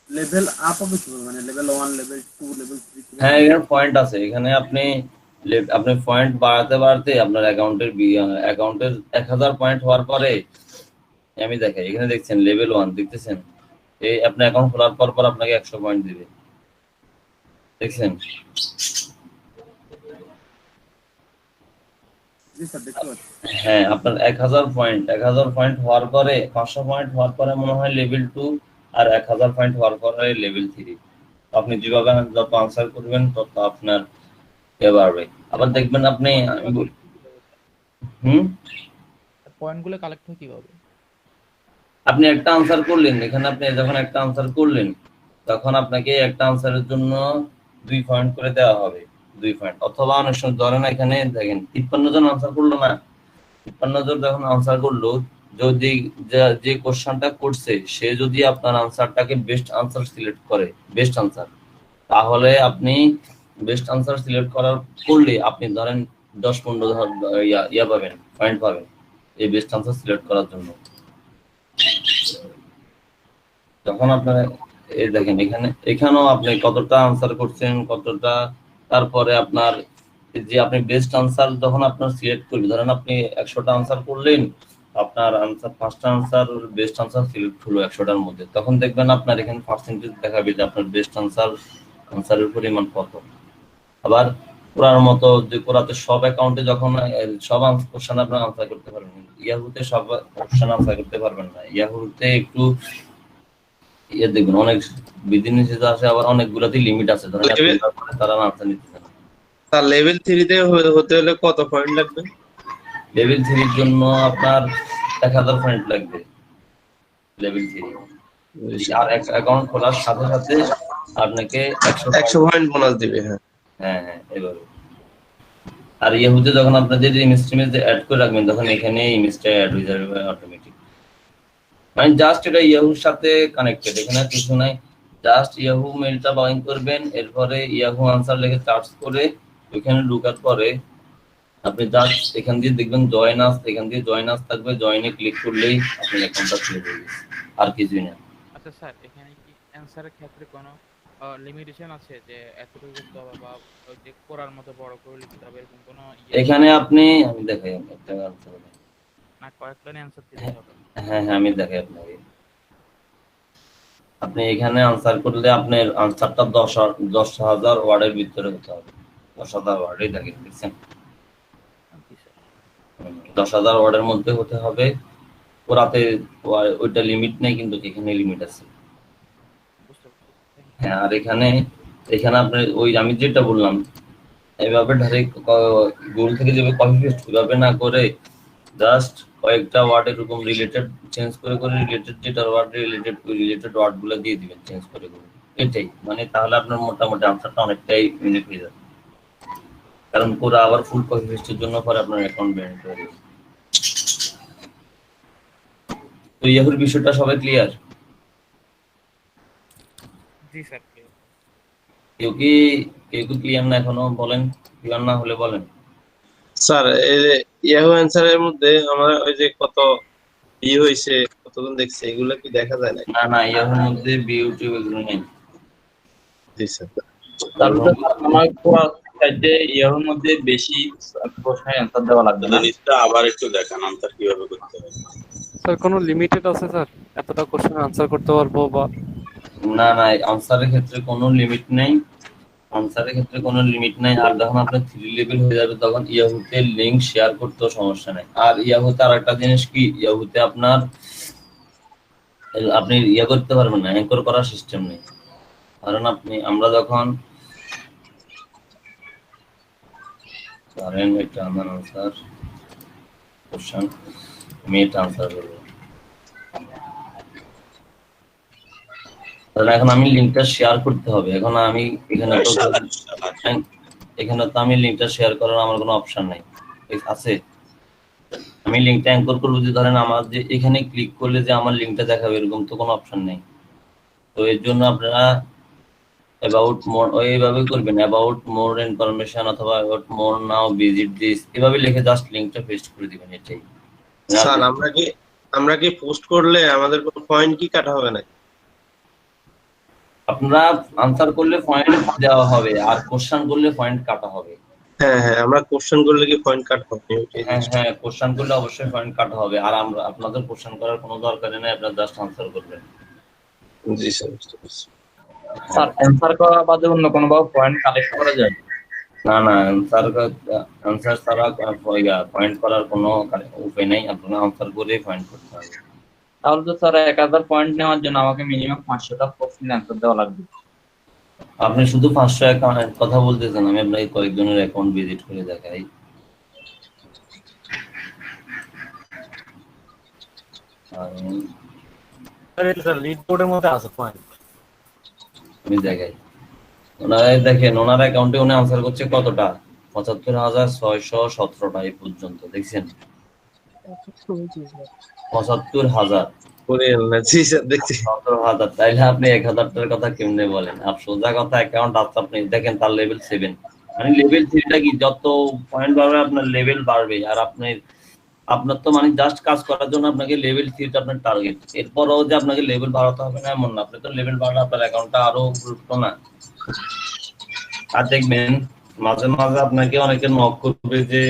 লেভেল আপ হবে কিভাবে, মানে লেভেল 1 লেভেল 2 লেভেল 3? হ্যাঁ, এখানে পয়েন্ট আছে। এখানে আপনি আপনি পয়েন্ট বাড়াতে বাড়াতে আপনার অ্যাকাউন্টের 1000 পয়েন্ট হওয়ার পরে আমি দেখাই, এখানে দেখছেন লেভেল 1 দেখতেছেন, এই আপনার অ্যাকাউন্ট খোলার পর পর আপনাকে 100 পয়েন্ট দিবে, দেখছেন? জি স্যার দেখতে পাচ্ছি। হ্যাঁ, আপনার 1000 পয়েন্ট হওয়ার পরে 500 পয়েন্ট হওয়ার পরে মনে হয় লেভেল 2, আর 1000 পয়েন্ট হওয়ার পরে লেভেল 3। আপনি যেভাবে যত আনসার করবেন তত আপনার ইয়ে বাড়বে। আবার দেখবেন আপনি, আমি বলি পয়েন্টগুলো কালেক্ট হয় কিভাবে? আপনি একটা আনসার করলেন, এখানে আপনি যখন একটা আনসার করলেন তখন আপনাকে একটা আনসারের জন্য 2 পয়েন্ট করে দেওয়া হবে, 2 পয়েন্ট। অথবা অনেক সময় ধরেন এখানে দেখেন 53 জন আনসার করলো না, 53 জন যখন আনসার করলো, যদি যে কোশ্চেনটা করছে সে যদি আপনার আনসারটাকে বেস্ট আনসার সিলেক্ট করে, বেস্ট আনসার, তাহলে আপনি বেস্ট আনসার সিলেক্ট করলে আপনি ধরেন 10-15 ইয়া পাবেন, পয়েন্ট পাবেন এই বেস্ট আনসার সিলেক্ট করার জন্য। যখন আপনার এই দেখেন এখানেও আপনি কতটা আনসার করছেন, কতটা, তারপরে আপনার যে আপনি বেস্ট আনসার যখন আপনার সিলেক্ট করবে, ধরেন আপনি 100টা আনসার করলেন, আপনার আনসার 5টা আনসার বেস্ট আনসার সিলেক্ট হলো 100টার মধ্যে, তখন দেখবেন আপনার এখানে পার্সেন্টেজ দেখাবে যে আপনার বেস্ট আনসারের পরিমাণ কত। আবার কোরআর মতো যে কোরআতে সব অ্যাকাউন্টে যখন সব কোশ্চেন আপনার আনসার করতে পারবেন, ইয়াহুতে সব কোশ্চেন আনসার করতে পারবেন না। ইয়াহুতে একটু ইয়ে দেখবেন, অনেক বিধিনিষেধ আছে, আবার অনেকগুলোতে লিমিট আছে, ধরেন তারা আনসার নিতেছে না। তার লেভেল 3 তে হতে হলে কত পয়েন্ট লাগবে? লেভেল 3 এর জন্য আপনার 1000 পয়েন্ট লাগবে লেভেল 3। আর অ্যাকাউন্ট খোলার সাথে সাথে আপনাকে 100 পয়েন্ট বোনাস দিবে। হ্যাঁ হ্যাঁ এভাবে। আর ইয়াহুতে যখন আপনাদের যে ইমেজ অ্যাড করে রাখবেন, তখন এখানে ইমেজটা অ্যাড হয়ে যাবে অটোমেটিক। মানে জাস্ট এটা ইয়াহুর সাথে কানেক্টেড, এখানে কিছু নাই। জাস্ট ইয়াহু মেইলটা লগ ইন করবেন, এরপরে ইয়াহু আনসার লিখে সার্চ করে ওইখানে ঢোকার পরে আপনি জাস্ট এখান দিয়ে দেখবেন জয়েন আস, এখান দিয়ে জয়েন আস থাকবে, জয়েনে ক্লিক করলেই আপনার অ্যাকাউন্টটা খুলে যাবে, আর কিছুই না। আচ্ছা স্যার, এখানে কি অ্যানসারের ক্ষেত্রে কোনো লিমিটেশন আছে যে এতটুকু করতে হবে বা ওই যে কোরার মতো বড় করে লিখতে হবে, এরকম কোনো এখানে আমি দেখাই একটা আনসার, না কয়েক লাইন অ্যানসার দিতে হবে? হ্যাঁ আমি দেখাই আপনাকে। আপনি এখানে আনসার করলে আপনার আনসারটা 10,000 ওয়ার্ডের ভিতরে হতে হবে। 10,000 ওয়ার্ডই থাকে, দেখছেন? 10,000 ওয়ার্ডের মধ্যে হতে হবে। ওরাতে ওইটা লিমিট নেই, কিন্তু এখানে লিমিট আছে। হ্যাঁ, আর এখানে আপনার ওই আমি যেটা বললাম এইভাবে ডাইরেক্ট গুগল থেকে যেভাবে কপি পেস্ট ওইভাবে না করে জাস্ট কয়েকটা ওয়ার্ড এরকম রিলেটেড চেঞ্জ করে রিলেটেড যেটা ওয়ার্ড রিলেটেড ওয়ার্ড গুলো দিয়ে দিবেন চেঞ্জ করে। এটাই মানে, তাহলে আপনার মোটামুটি আনসারটা অনেকটাই ইউনিক হয়ে যাবে। কারণ পুরো আবার ফুল কপি পেস্টের জন্য পরে আপনার অ্যাকাউন্ট ব্যান করে দেবে। তো ইয়াহুর বিষয়টা সবাই ক্লিয়ার? জি স্যার। কেউ ক্লিয়ার না এখনো? বলেন, ক্লিয়ার না হলে বলেন। স্যার এই যে ইয়াহু অ্যান্সারের মধ্যে আমার ওই যে কত হয়েছে, কতজন দেখছে, এগুলো কি দেখা যায় না? না ইয়াহুর মধ্যে ইউটিউব এগুলো নেই। জি স্যার। তারপরে আমার চাইতে ইয়াহুর মধ্যে বেশি প্রশ্নের অ্যানসার দেওয়া লাগবে না। জিনিসটা আবার একটু দেখান আনসার কিভাবে করতে হবে। স্যার কোনো লিমিটেড আছে স্যার, এতটা কোশ্চেন আনসার করতে পারবো বা? না আনসারের ক্ষেত্রে কোনো লিমিট নেই, আর যখন আপনার 3 লেভেল হয়ে যাবে তখন ইয়াহুতে লিংক শেয়ার করতেও সমস্যা নেই। আর ইয়াহুতে আরেকটা জিনিস কি, ইয়াহুতে আপনি ইয়া করতে পারবেন না, অ্যাঙ্কর করার সিস্টেম নেই। কারণ আমরা যখন ধরেন একটা আমার আনসার কোশ্চেন, আমি এটা আনসার করবো, তাহলে এখন আমি লিংকটা শেয়ার করতে হবে। এখন আমি এখানে তো আমি লিংকটা শেয়ার করার আমার কোনো অপশন নাই আছে। আমি লিংকটা অ্যাঙ্কর করবো যে ধরেন আমার যে এখানে ক্লিক করলে যে আমার লিংকটা দেখাবে এরকম তো কোনো অপশন নেই। তো এর জন্য আপনারা অ্যাবাউট মোর এইভাবে করবেন, অ্যাবাউট মোর ইনফরমেশন অথবা about more now visit this, এভাবে লিখে জাস্ট লিংকটা পেস্ট করে দিবেন। এটাই স্যার আমরা কি পোস্ট করলে আমাদের কোনো পয়েন্ট কি কাটা হবে না? আপনারা আনসার করলে পয়েন্ট দেওয়া হবে আর কোশ্চেন করলে পয়েন্ট কাটা হবে। হ্যাঁ হ্যাঁ, আমরা কোশ্চেন করলে কি পয়েন্ট কাটা হবে? হ্যাঁ হ্যাঁ, কোশ্চেন করলে অবশ্যই পয়েন্ট কাটা হবে। আর আমরা আপনাদের কোশ্চেন করার কোনো দরকার নেই, আপনারা জাস্ট আনসার করবেন। জি স্যার, বুঝতে পারছি। স্যার অ্যান্সার করা বাদে অন্য কোনো ভাবে পয়েন্ট কালেক্ট করা যায়? না না, আনসার ছাড়া পয়েন্ট করার কোনো উপায় নেই, আপনারা আনসার করে পয়েন্ট করতে হবে। তাহলে তো স্যার 1000 পয়েন্ট নেওয়ার জন্য আমাকে মিনিমাম 500টা প্রশ্নের অ্যান্সার দেওয়া লাগবে। আপনি শুধু 500 অ্যাকাউন্টের কথা বলতেছেন, আমি আপনাকে কয়েকজনের অ্যাকাউন্ট ভিজিট করে দেখাই। লিড বোর্ডের মধ্যে আছে পয়েন্ট, আমি দেখাই। ওনারা দেখেন ওনার অ্যাকাউন্টে উনি আনসার করছে কতটা, ৭৫,৬১৭টা এই পর্যন্ত দেখছেন, ৭৫,০০০। জি স্যার, দেখছি। ১৭,০০০, তাইলে আপনি ১,০০০টার কথা কেমনে বলেন? সোজা কথা অ্যাকাউন্ট আছে, আপনি দেখেন তার লেভেল 7, মানে লেভেল 3টা কি, যত পয়েন্ট বাড়বে আপনার লেভেল বাড়বে। আর আপনার তো মানে জাস্ট কাজ করার জন্য আপনাকে লেভেল 3টা আপনার টার্গেট, এরপরও যে আপনাকে লেভেল বাড়াতে হবে না এমন না, আপনি তো লেভেল বাড়লে আপনার অ্যাকাউন্টটা আরো গুরুত্ব না। আর দেখবেন মাঝে মাঝে আপনাকে অনেকে নক করবে যে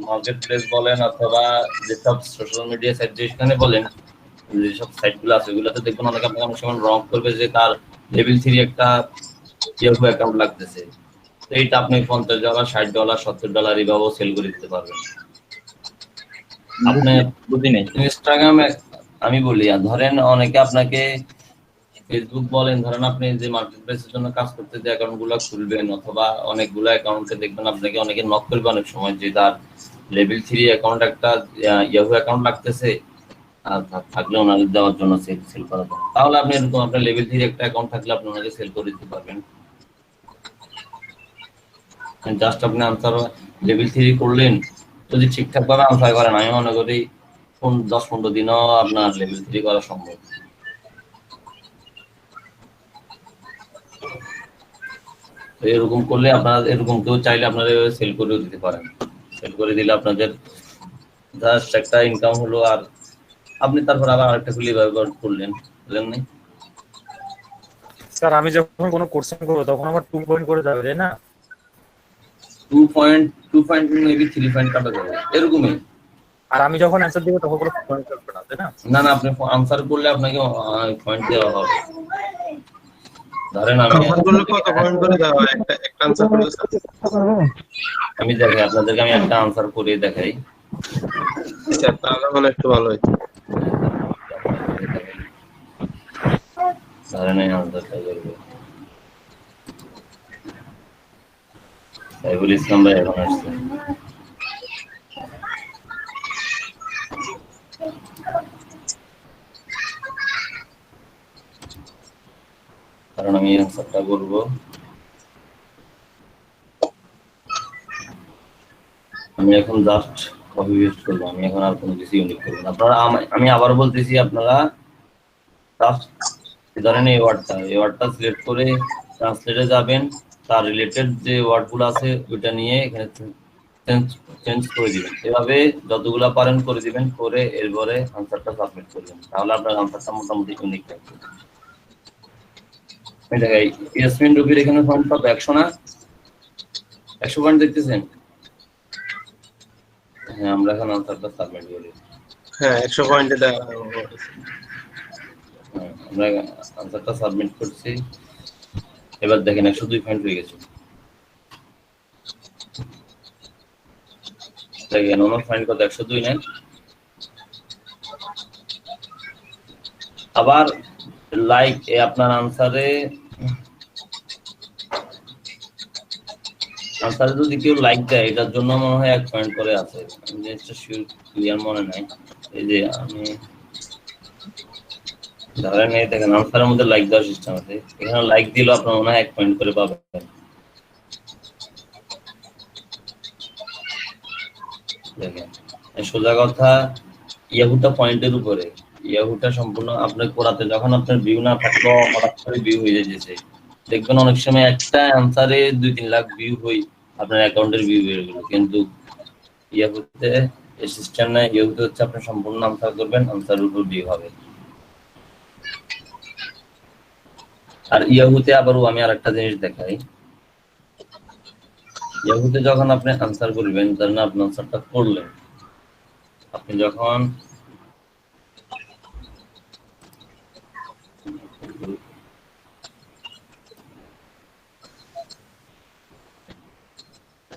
মার্কেট প্লেস বলেন অথবা যেসব সোশ্যাল মিডিয়া সাইট যেখানে বলেন, যেসব সাইট গুলো আছে ওগুলোতে দেখবেন অনেকে আপনাকে অনেক সময় রং করবে যে তার লেভেল 3 একটা ইয়াহু অ্যাকাউন্ট লাগতেছে, তো এইটা আপনি $50, $60, $70 এভাবেও সেল করে দিতে পারবেন। আপনি বুঝি নাই। ইনস্টাগ্রামে আমি বলি, ধরেন অনেকে আপনাকে ফেসবুক বলেন, ধরেন আপনি যে মার্কেট প্লেসের জন্য কাজ করতে যে অ্যাকাউন্ট গুলো খুলবেন অথবা অনেকগুলো অ্যাকাউন্টে দেখবেন আপনাকে অনেকে নক করবে অনেক সময় যে তার লেভেল 3 অ্যাকাউন্ট একটা ইয়াহু অ্যাকাউন্ট লাগতেছে আর থাকলে ওনাদের দেওয়ার জন্য সেল করার জন্য। তাহলে আপনি এরকম আপনার লেভেল 3 একটা অ্যাকাউন্ট থাকলে আপনি ওনাকে সেল করে দিতে পারবেন। জাস্ট আপনি আনসার লেভেল 3 করলেন, যদি ঠিকঠাক ভাবে আনসার করেন আমি মনে করি 10-15 দিনও আপনার লেভেল 3 করা সম্ভব। এরকম করলে আপনারা এরকম কেউ চাইলে আপনারা সেল করেও দিতে পারেন। সেল করে দিলে আপনাদের জাস্ট একটা ইনকাম হলো, আর আপনি তারপর আবার আরেকটা খুলে ব্যবহার করলেন, বুঝলেন না? স্যার আমি যখন কোনো কোশ্চেন করব তখন আমার 2 পয়েন্ট করে যাবে, তাই না? 2 পয়েন্ট মেবি 3 পয়েন্ট কাটা যাবে এরকমই। আর আমি যখন অ্যানসার দিব তখন কোনো পয়েন্ট কাটবে না, তাই না? না না, আপনি আনসার করলে আপনাকে পয়েন্ট দেওয়া হবে। ধরেন আনসার করলে কত পয়েন্ট করে দেওয়া হয় একটা আনসার করলে? আমি দেখাই আপনাদেরকে, আমি একটা আনসার করে দেখাই। স্যার তাহলে মানে একটু ভালো হতো। ধরেন এই আনসারটা করবো, সাইফুল ইসলাম ভাই এখন আসছে। কারণ আমি আনসারটা করবো, আমি এখন জাস্ট কপি পেস্ট করবো, আমি এখন আর কোনো কিছু ইউনিক করবো না। আপনারা আমি আবার বলতেছি, আপনারা জাস্ট ধরেন এই ওয়ার্ডটা সিলেক্ট করে ট্রান্সলেটে যাবেন, তার রিলেটেড যে ওয়ার্ডগুলো আছে ওইটা নিয়ে এখানে চেঞ্জ করে দিবেন। এভাবে যতগুলো পারেন করে দিবেন, করে এরপরে আনসারটা সাবমিট করবেন, তাহলে আপনার আনসারটা মোটামুটি ইউনিক থাকবে। আমি দেখাই, ইয়াসমিন রবির এখানে পয়েন্ট পাবো 100 না, 100 পয়েন্ট দেখতেছেন? হ্যাঁ, আমরা এখন আনসারটা সাবমিট করি। হ্যাঁ 100 পয়েন্টে দেওয়া হবে। আমরা আনসারটা সাবমিট করছি, এবার দেখেন 102 পয়েন্ট হয়ে গেছে। দেখেন ওনার পয়েন্ট কত, 102 নেন। আবার লাইক আপনার আনসারে যদি কেউ লাইক দেয় এটার জন্য মনে হয় 1 পয়েন্ট করে আছে, জিনিসটা শিওর ক্লিয়ার মনে নাই। এই যে আমি ধরেন এই দেখেন আনসারের মধ্যে লাইক দেওয়ার সিস্টেম আছে, এখানে লাইক দিলেও আপনার মনে হয় 1 পয়েন্ট করে পাবেন। দেখেন সোজা কথা, ইয়াহুটা পয়েন্টের উপরে, ইয়াহুটা সম্পূর্ণ আপনার কোরাতে যখন আপনার ভিউ না থাকলো হঠাৎ করে ভিউ হয়ে যাচ্ছে, দেখবেন অনেক সময় একটা অ্যান্সারে 2-3 লাখ ভিউ হই আপনার অ্যাকাউন্টের ভিউ বের গেল, কিন্তু ইয়াহুতে এই সিস্টেম নাই। ইয়াহুতে হচ্ছে আপনি সম্পূর্ণ আনসার করবেন, আনসারের উপর ভিউ হবে। আর ইয়াহুতে আবারও আমি আরেকটা জিনিস দেখাই, ইয়াহুতে যখন আপনি আনসার করবেন, ধরেন আপনি আনসারটা করলেন, আপনি যখন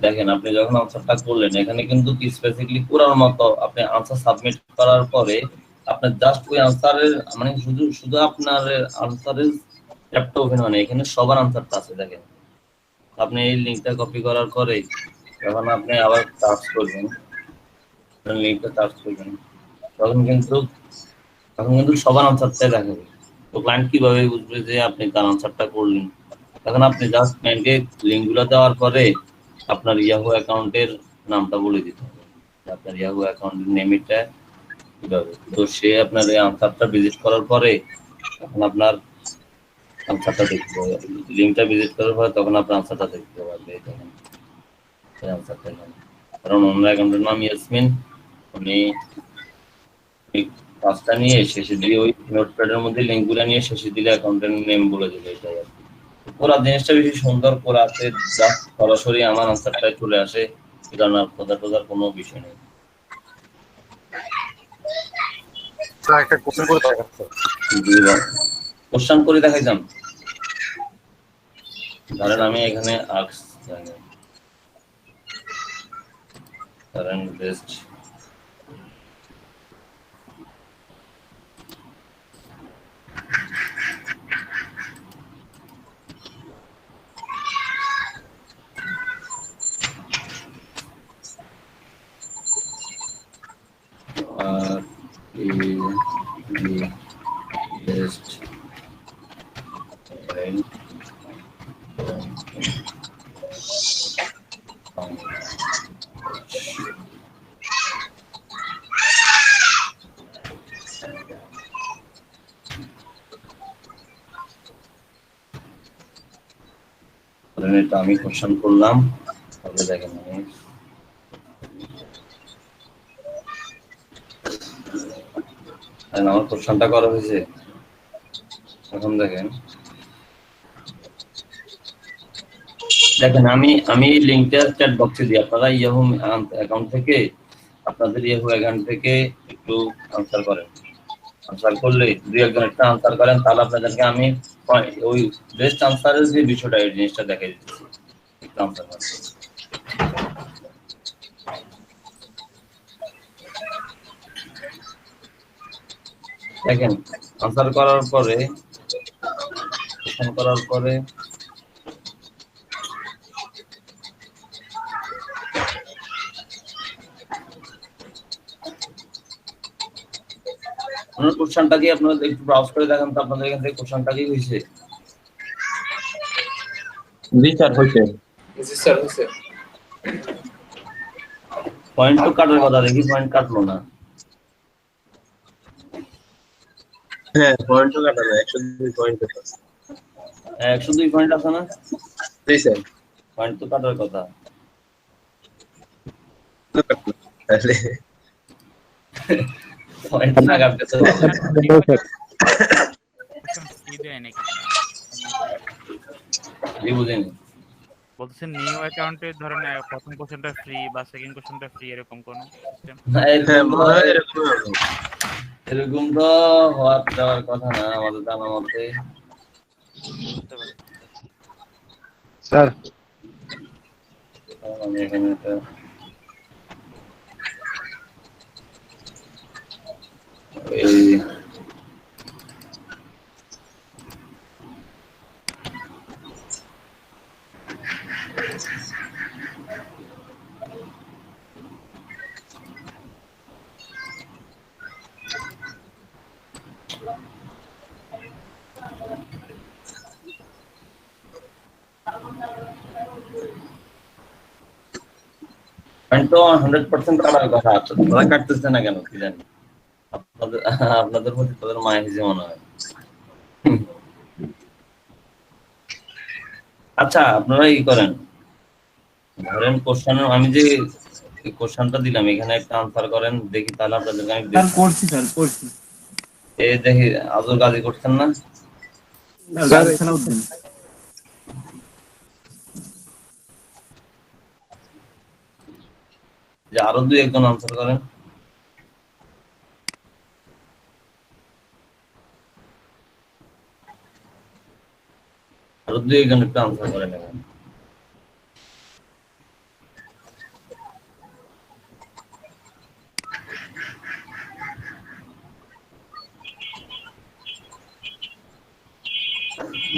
দেখেন আপনি যখন আনসারটা করলেন, এখানে কিন্তু স্পেসিফিকলি করার মতো আপনি আনসার সাবমিট করার পরে আপনার জাস্ট ওই আনসারের মানে শুধু শুধু আপনার আনসারের ট্যাবটা ওপেন হয় না, এখানে সবার আনসারটা আছে। দেখেন আপনি এই লিংকটা কপি করার পরে যখন আপনি আবার সার্চ করবেন, লিংকটা সার্চ করবেন, তখন কিন্তু সবার আনসারটাই দেখাবে। তো ক্লায়েন্ট কিভাবে বুঝবে যে আপনি তার আনসারটা করলেন? তখন আপনি জাস্ট ক্লায়েন্টকে লিঙ্কগুলো দেওয়ার পরে আপনার ইয়াহু অ্যাকাউন্টের নামটা বলে দিতে হবে, আপনার ইয়াহু অ্যাকাউন্টের নেমটা কিভাবে। তো সে আপনার এই আনসারটা ভিজিট করার পরে তখন আপনার আনসারটা দেখতে হবে, লিঙ্কটা ভিজিট করার পরে তখন আপনার আনসারটা দেখতে পারবে। দেখেন এই আনসারটা এখানে, কারণ ওনার অ্যাকাউন্টের নাম ইয়াসমিন, উনি কাজটা নিয়ে শেষে দিয়ে ওই নোটপ্যাডের মধ্যে লিঙ্কগুলো নিয়ে শেষে দিলে অ্যাকাউন্টের নেম বলে দেবে। এটাই আর কি। পুরো জিনিসটা বেশি সুন্দর করে আছে, জাস্ট সরাসরি আমার আনসারটাই চলে আসে, এটা না খোঁজার কোনো বিষয় নেই। একটা কোশ্চেন করে দেখাচ্ছে। কোশ্চেন করে দেখাইতাম, ধরেন আমি এখানে ধরেন বেস্ট বেস্ট এটা আমি কোশ্চেন করলাম, তাহলে দেখেন আমার কোশ্চেনটা করা হয়েছে। এখন দেখেন আমি লিঙ্কটা চ্যাট বক্সে দিই, আপনারা ইয়াহু অ্যাকাউন্ট থেকে আপনাদের ইয়াহু অ্যাকাউন্ট থেকে একটু আনসার করেন। আনসার করলে দুই একজন একটা আনসার করেন, তাহলে আপনাদেরকে আমি ওই বেস্ট আনসারের যে বিষয়টা এই জিনিসটা দেখাই দিচ্ছি। একটু আনসার করেন। দেখেন আনসার করার পরে কোশ্চেনটা কি আপনারা একটু ব্রাউজ করে দেখেন তো, আপনাদের এখান থেকে কোশ্চেনটা কি হয়েছে? জি স্যার হয়েছে। পয়েন্ট তো কাটার কথা, দেখি পয়েন্ট কাটলো না। হ্যাঁ পয়েন্ট তো কাটা না, 102 পয়েন্ট আছে। 102 পয়েন্ট আছে না? জি স্যার, পয়েন্ট তো কাটার কথা। তাহলে পয়েন্ট না কাটতে তো বুঝিনি। বলছেন নিউ অ্যাকাউন্টে ধরেন প্রথম কোশ্চেনটা ফ্রি বা সেকেন্ড কোশ্চেনটা ফ্রি, এরকম কোনো সিস্টেম? এরকম তো হওয়ার দেওয়ার কথা না আমাদের জানা মতে। স্যার আমি এখানে এই পয়েন্ট তো 100% কাটার কথা, তারা কাটতেছে না কেন কি জানি, আপনাদের আপনাদের প্রতি তাদের মায়া হিসেবে মনে হয়। আচ্ছা আপনারা ই করেন, ধরেন কোশ্চেন আমি যে কোশ্চেনটা দিলাম এখানে একটা আনসার করেন দেখি, তাহলে আপনাদেরকে আমি স্যার করছি স্যার করছি। এই দেখি আজর গাজী করছেন না? স্যার সালাউদ্দিন যে আরো দুই একজন আনসার করেন। আরো দুই একজন একটু আনসার করে নেবেন।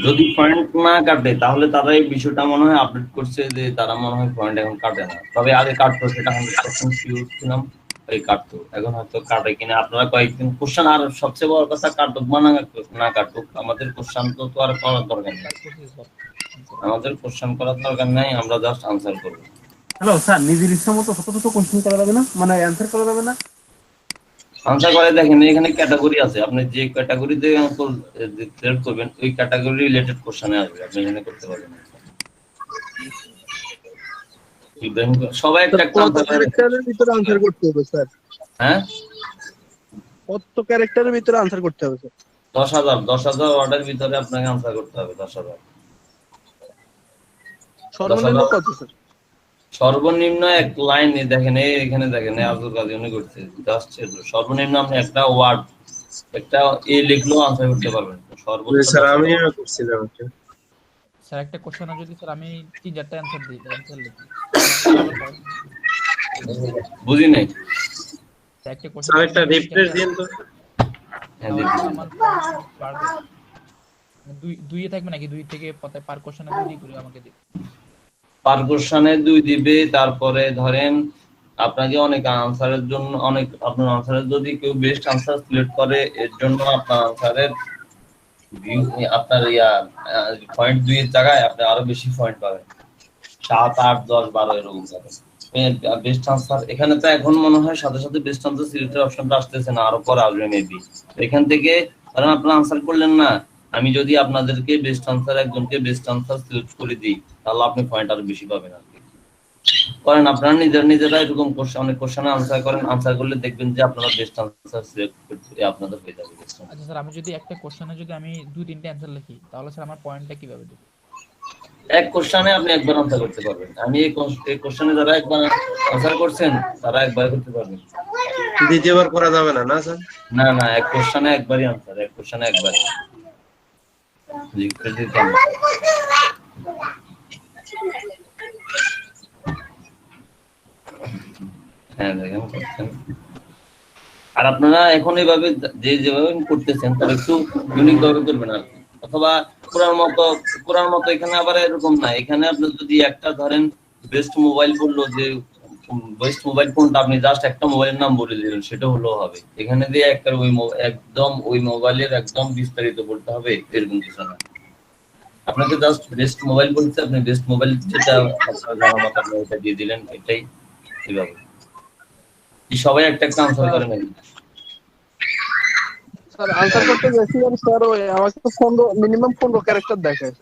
যদি পয়েন্ট না কাটে তাহলে তারা এই বিষয়টা মনে হয় আপডেট করছে যে তারা মনে হয় পয়েন্ট এখন কাটে না, তবে আগে কাটতো সেটা 100% শিওর ছিলাম, এই কাটতো, এখন হয়তো কাটে কিনা আপনারা কয়েকদিন কোশ্চেন, আর সবচেয়ে বড় কথা কাটুক বা না কাটুক আমাদের কোশ্চেন তো আর করার দরকার নেই, আমাদের কোশ্চেন করার দরকার নাই, আমরা জাস্ট আনসার করবো। হ্যালো স্যার, নিজের ইচ্ছা মতো শত শত কোশ্চেন করা যাবে না, মানে অ্যান্সার করা যাবে না? আনসার করে দেখেন এখানে ক্যাটাগরি আছে, আপনি যে ক্যাটাগরিতে সিলেক্ট করবেন ওই ক্যাটাগরি রিলেটেড কোশ্চেনে আসবে, আপনি এখানে করতে পারবেন। সবাই একটা ক্যারেক্টারের ভিতরে আনসার করতে হবে স্যার? হ্যাঁ, কত ক্যারেক্টারের ভিতরে আনসার করতে হবে স্যার? 10,000 ওয়ার্ডের ভিতরে আপনাকে আনসার করতে হবে। 10,000 সর্বনিম্ন কত স্যার? সর্বনিম্ন এক লাইনে দেখেন, এখানে দেখেন আব্দুল গাজী উনি করছে জাস্ট সর্বনিম্ন আপনি একটা ওয়ার্ড একটা লিখলেও আনসার করতে পারবেন। সর্বোচ্চ স্যার আমি করছিলাম এটা স্যার একটা কোশ্চেনে যদি স্যার আমি 3-4টা অ্যানসার দিই, অ্যানসার লিখি, বুঝি নাই একটা কোশ্চেন স্যার একটা রিফ্রেশ দিন তো। হ্যাঁ দেখি দুইয়ে থাকবে নাকি? 2 থেকে পার কোশ্চেনে 2 করে আমাকে দিন। পার কোশ্চেনে 2 দিবে, তারপরে ধরেন আপনাকে অনেক আনসারের জন্য আপনার আনসারের যদি কেউ বেস্ট আনসার সিলেক্ট করে এর জন্য আপনার আনসারের আপনার পয়েন্ট 2 এর জায়গায় আপনি আরো বেশি পয়েন্ট পাবেন, 7, 8, 10, 12 এরকম পাবেন বেস্ট আনসার। এখানে তো এখন মনে হয় সাথে সাথে বেস্ট আনসার সিলেক্টের অপশনটা আসতেছে না, আরো পরে আসবে মেবি। এখান থেকে ধরেন আপনারা আনসার করলেন না, আমি যদি আপনাদেরকে বেস্ট আনসার একজনকে বেস্ট আনসার সিলেক্ট করে দিই তাহলে আপনি পয়েন্ট আরো বেশি পাবেন আর কি। করেন আপনারা নিজেরা এরকম অনেক কোশ্চেনে আনসার করেন, আনসার করলে দেখবেন যে আপনারা বেস্ট আনসার সিলেক্ট করতে আপনাদের হয়ে যাবে। আচ্ছা স্যার, আমি যদি একটা কোশ্চেনে যদি আমি 2-3টা অ্যানসার লিখি তাহলে স্যার আমার পয়েন্টটা কিভাবে দেব? এক কোশ্চেনে আপনি একবার আনসার করতে পারবেন, আমি এই কোশ্চেনে যারা একবার আনসার করছেন তারা একবার করতে পারবেন, দ্বিতীয়বার করা যাবে না না স্যার? না এক কোশ্চেনে একবারই আনসার, এক কোশ্চেনে একবার। হ্যাঁ দেখেন করছেন, আর আপনারা এখন এইভাবে যেভাবে করতেছেন তার একটু ইউনিক ভাবে করবেন আর কি, অথবা পুরার মতো এখানে আবার এরকম না, এখানে আপনি যদি একটা ধরেন বেস্ট মোবাইল বললো যে বেস্ট মোবাইল কোনটা, আপনি জাস্ট একটা মোবাইলের নাম বলে দিলেন সেটা হলেও হবে, এখানে দিয়ে একটা একদম ওই মোবাইলের একদম বিস্তারিত বলতে হবে এরকম কিছু না। আপনাকে জাস্ট বেস্ট মোবাইল বলতে আপনি বেস্ট মোবাইল যেটা জানা মতো আপনি ওটা দিয়ে দিলেন, এটাই এইভাবে। সবাই একটা আনসার করে নাকি স্যার আনসার করতে গেছিলাম স্যার, ওই আমাকে তো 15 মিনিমাম 15 ক্যারেক্টার দেখায়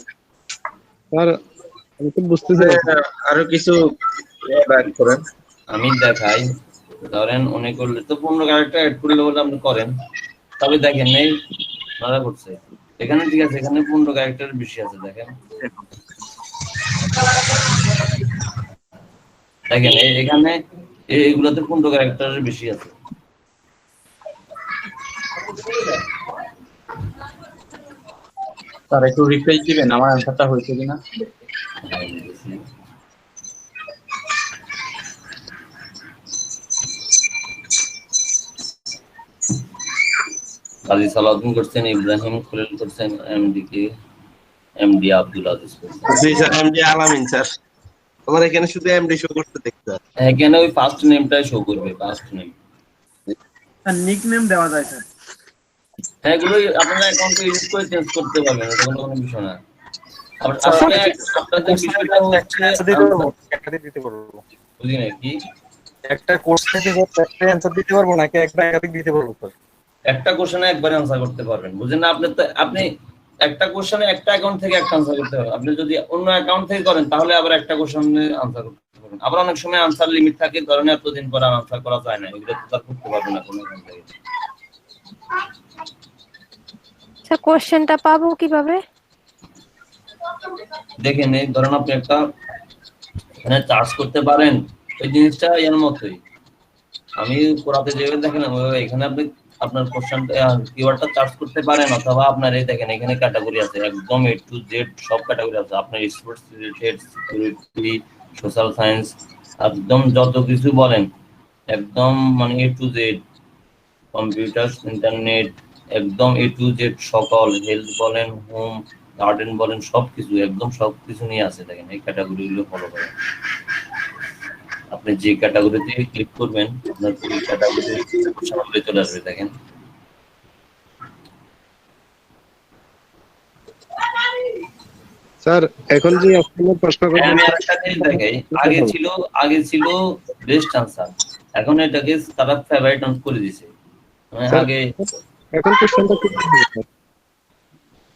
স্যার। আমি তো বুঝতেছি আরো কিছু অ্যাড করেন। আমি দেখাই, ধরেন উনি করলে তো 15 ক্যারেক্টার অ্যাড করলে বলে আপনি করেন, তবে দেখেন এই ধরা করছে এখানে, ঠিক আছে এখানে 15 ক্যারেক্টারের বেশি আছে, দেখেন এখানে এইগুলোতে 15 ক্যারেক্টারের বেশি আছে। স্যার একটু রিফ্রেশ দিবেন আমার অ্যানসারটা হয়েছে কিনা। কাজী সালাউদ্দিন করছেন, ইব্রাহিম খলিল করছেন, এমডি আব্দুল আজিজ করছেন। জি স্যার, এমডি আলামিন স্যার। আমার এখানে শুধু এমডি শো করতে দেখতে স্যার। এখানে ওই ফার্স্ট নেমটাই শো করবে, ফার্স্ট নেম। স্যার নিকনেম দেওয়া যায় স্যার? হ্যাঁ, এগুলো আপনারা অ্যাকাউন্টে ইউজ করে চেঞ্জ করতে পারবেন, এটা কোনো বিষয় না। আপনাদের বিষয়টা হচ্ছে দিতে পারবো। বুঝি না কি একটা কোর্স থেকে একটা অ্যান্সার দিতে পারবো নাকি একটা একাধিক দিতে পারবো স্যার? একটা কোশ্চেনে একবারে আনসার করতে পারবেন, বুঝেন না? আপনি একটা কোশ্চেনে একটা অ্যাকাউন্ট থেকে একটা আনসার করতে পারবেন। আপনি যদি অন্য অ্যাকাউন্ট থেকে করেন তাহলে আবার একটা কোশ্চেনে আনসার করতে পারবেন। আবার অনেক সময় আনসার লিমিট থাকে, ধরেন এতদিন পর আনসার করা যায় না, এগুলো তো তার করতে পারবেন না কোনো অ্যাকাউন্ট থেকে। আচ্ছা, কোশ্চেনটা পাবো কিভাবে? দেখেন এই ধরেন আপনি একটা এখানে চার্জ করতে পারেন, ওই জিনিসটা এর মতোই আমি করাতে যেভাবে দেখেন এখানে আপনি আপনার কোশ্চেনটা কিওয়ার্ডটা চার্জ করতে পারেন, অথবা আপনার এই দেখেন এখানে ক্যাটাগরি আছে, একদম A to Z সব ক্যাটাগরি আছে। আপনার sports related, security, social science, একদম যত কিছু বলেন একদম মানে A to Z, computer, internet, একদম A to Z সকল, হেলথ বলেন, হোম, গার্ডেন বলেন, সবকিছু একদম সবকিছু নিয়ে আছে। দেখেন এই ক্যাটাগরিগুলো ফলো করেন। আপনি যে ক্যাটাগরিতে ক্লিক করবেন আপনার পুরো ক্যাটাগরি চলে আসবে। দেখেন স্যার এখন যে আপনার প্রশ্ন করতে আমি আরেকটা জিনিস দেখাই, আগে ছিল বেস্ট আনসার, এখন এটাকে তারা ফেভারিট করে দিয়েছে। আগে এখন কোশ্চেনটা কি হবে?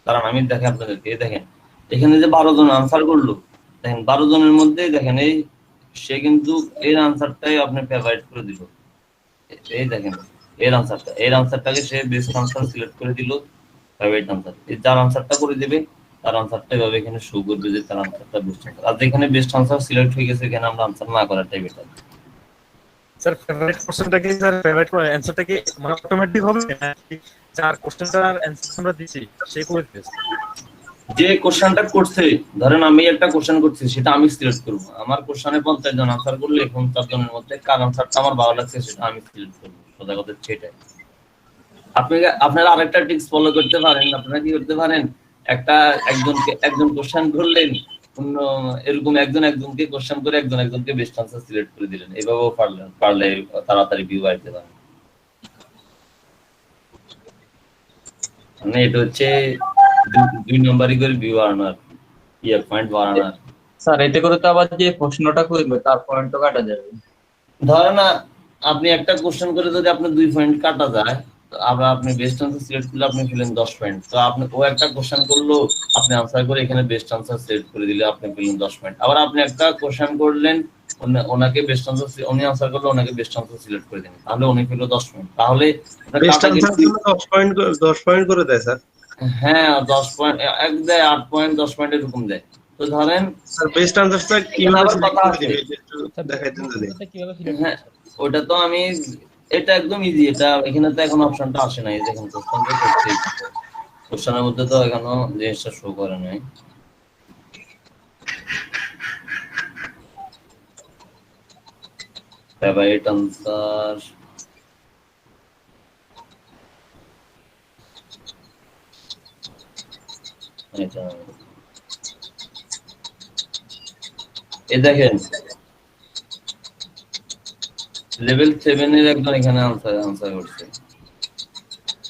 কারণ আমি দেখেন আপনাদেরকে, দেখেন এখানে যে 12 জন আনসার করলো, দেখেন 12 জনের মধ্যে দেখেন এই সে কিন্তু এর আনসারটাই আপনি ফেভারিট করে দিল। এই দেখেন এর আনসারটাকে সে বেস্ট আনসার সিলেক্ট করে দিল, ফেভারিট আনসার। এই যার আনসারটা করে দিবে তার আনসারটা এভাবে এখানে শো করবে যে তার আনসারটা বেস্ট আনসার। আর যেখানে বেস্ট আনসার সিলেক্ট হয়ে গেছে এখানে আমরা আনসার না করাটাই বেটার। স্যার ফেভারিট কোশ্চেনটা কি স্যার, ফেভারিট অ্যানসারটা কি মানে অটোমেটিক হবে নাকি যার কোশ্চেনটার অ্যানসার আমরা দিছি সে করে দিবে? যে কোশ্চেনটা করছে, ধরেন আমি একটা কোশ্চেন করছি সেটা আমি সিলেক্ট করব। আমার কোশ্চেনে 50 জন আনসার করলে 50 জনের মধ্যে কার আনসারটা আমার ভালো লাগছে সেটা আমি সিলেক্ট করব। সোজা কথা সেটাই। আপনারা আরেকটা টিপস ফলো করতে পারেন। আপনারা কি করতে পারেন, একজন কোশ্চেন করলেন, এরকম একজনকে কোশ্চেন করে একজনকে বেস্ট আনসার সিলেক্ট করে দিলেন। এভাবেও পারলে তাড়াতাড়ি ভিউ আসতে পারে। মানে এটা হচ্ছে 2 নম্বরই করে ভিউ আনার, পয়েন্ট বাড়ানোর। স্যার এতে করে তো আবার যে প্রশ্নটা করবে তার পয়েন্টও কাটা যাবে। ধরেন আপনি একটা কোশ্চেন করে যদি আপনার 2 পয়েন্ট কাটা যায়, আবার আপনি বেস্ট আনসার সিলেক্ট করলে আপনি পেলেন 10 পয়েন্ট। তো আপনি ও একটা কোশ্চেন করলো, আপনি আনসার করে এখানে বেস্ট আনসার সিলেক্ট করে দিলে আপনি পেলেন 10 পয়েন্ট। আবার আপনি একটা কোশ্চেন করলেন, ওনাকে বেস্ট আনসার, উনি আনসার করলে ওনাকে বেস্ট আনসার সিলেক্ট করে দিলেন, তাহলে উনি পেল 10 পয়েন্ট। তাহলে বেস্ট আনসার 10 পয়েন্ট করে দেয় স্যার। হ্যাঁ 10 পয়েন্ট, এক দেয় 8 পয়েন্ট, 10 পয়েন্ট এরকম দেয়। তো ধরেন স্যার বেস্ট আনসারটা কিভাবে সিলেক্ট করে দিবে একটু দেখাইতেন যদি। হ্যাঁ ওটা তো আমি, এটা একদম ইজি। এটা এখানে তো এখন অপশনটা আসে নাই, দেখেন কোশ্চেনটা করছি, কোশ্চেনের মধ্যে তো এখনো জিনিসটা শো করে নাই। ফেভারিট আনসার এই দেখেন লেভেল 7 এর একজন এখানে আনসার করছে,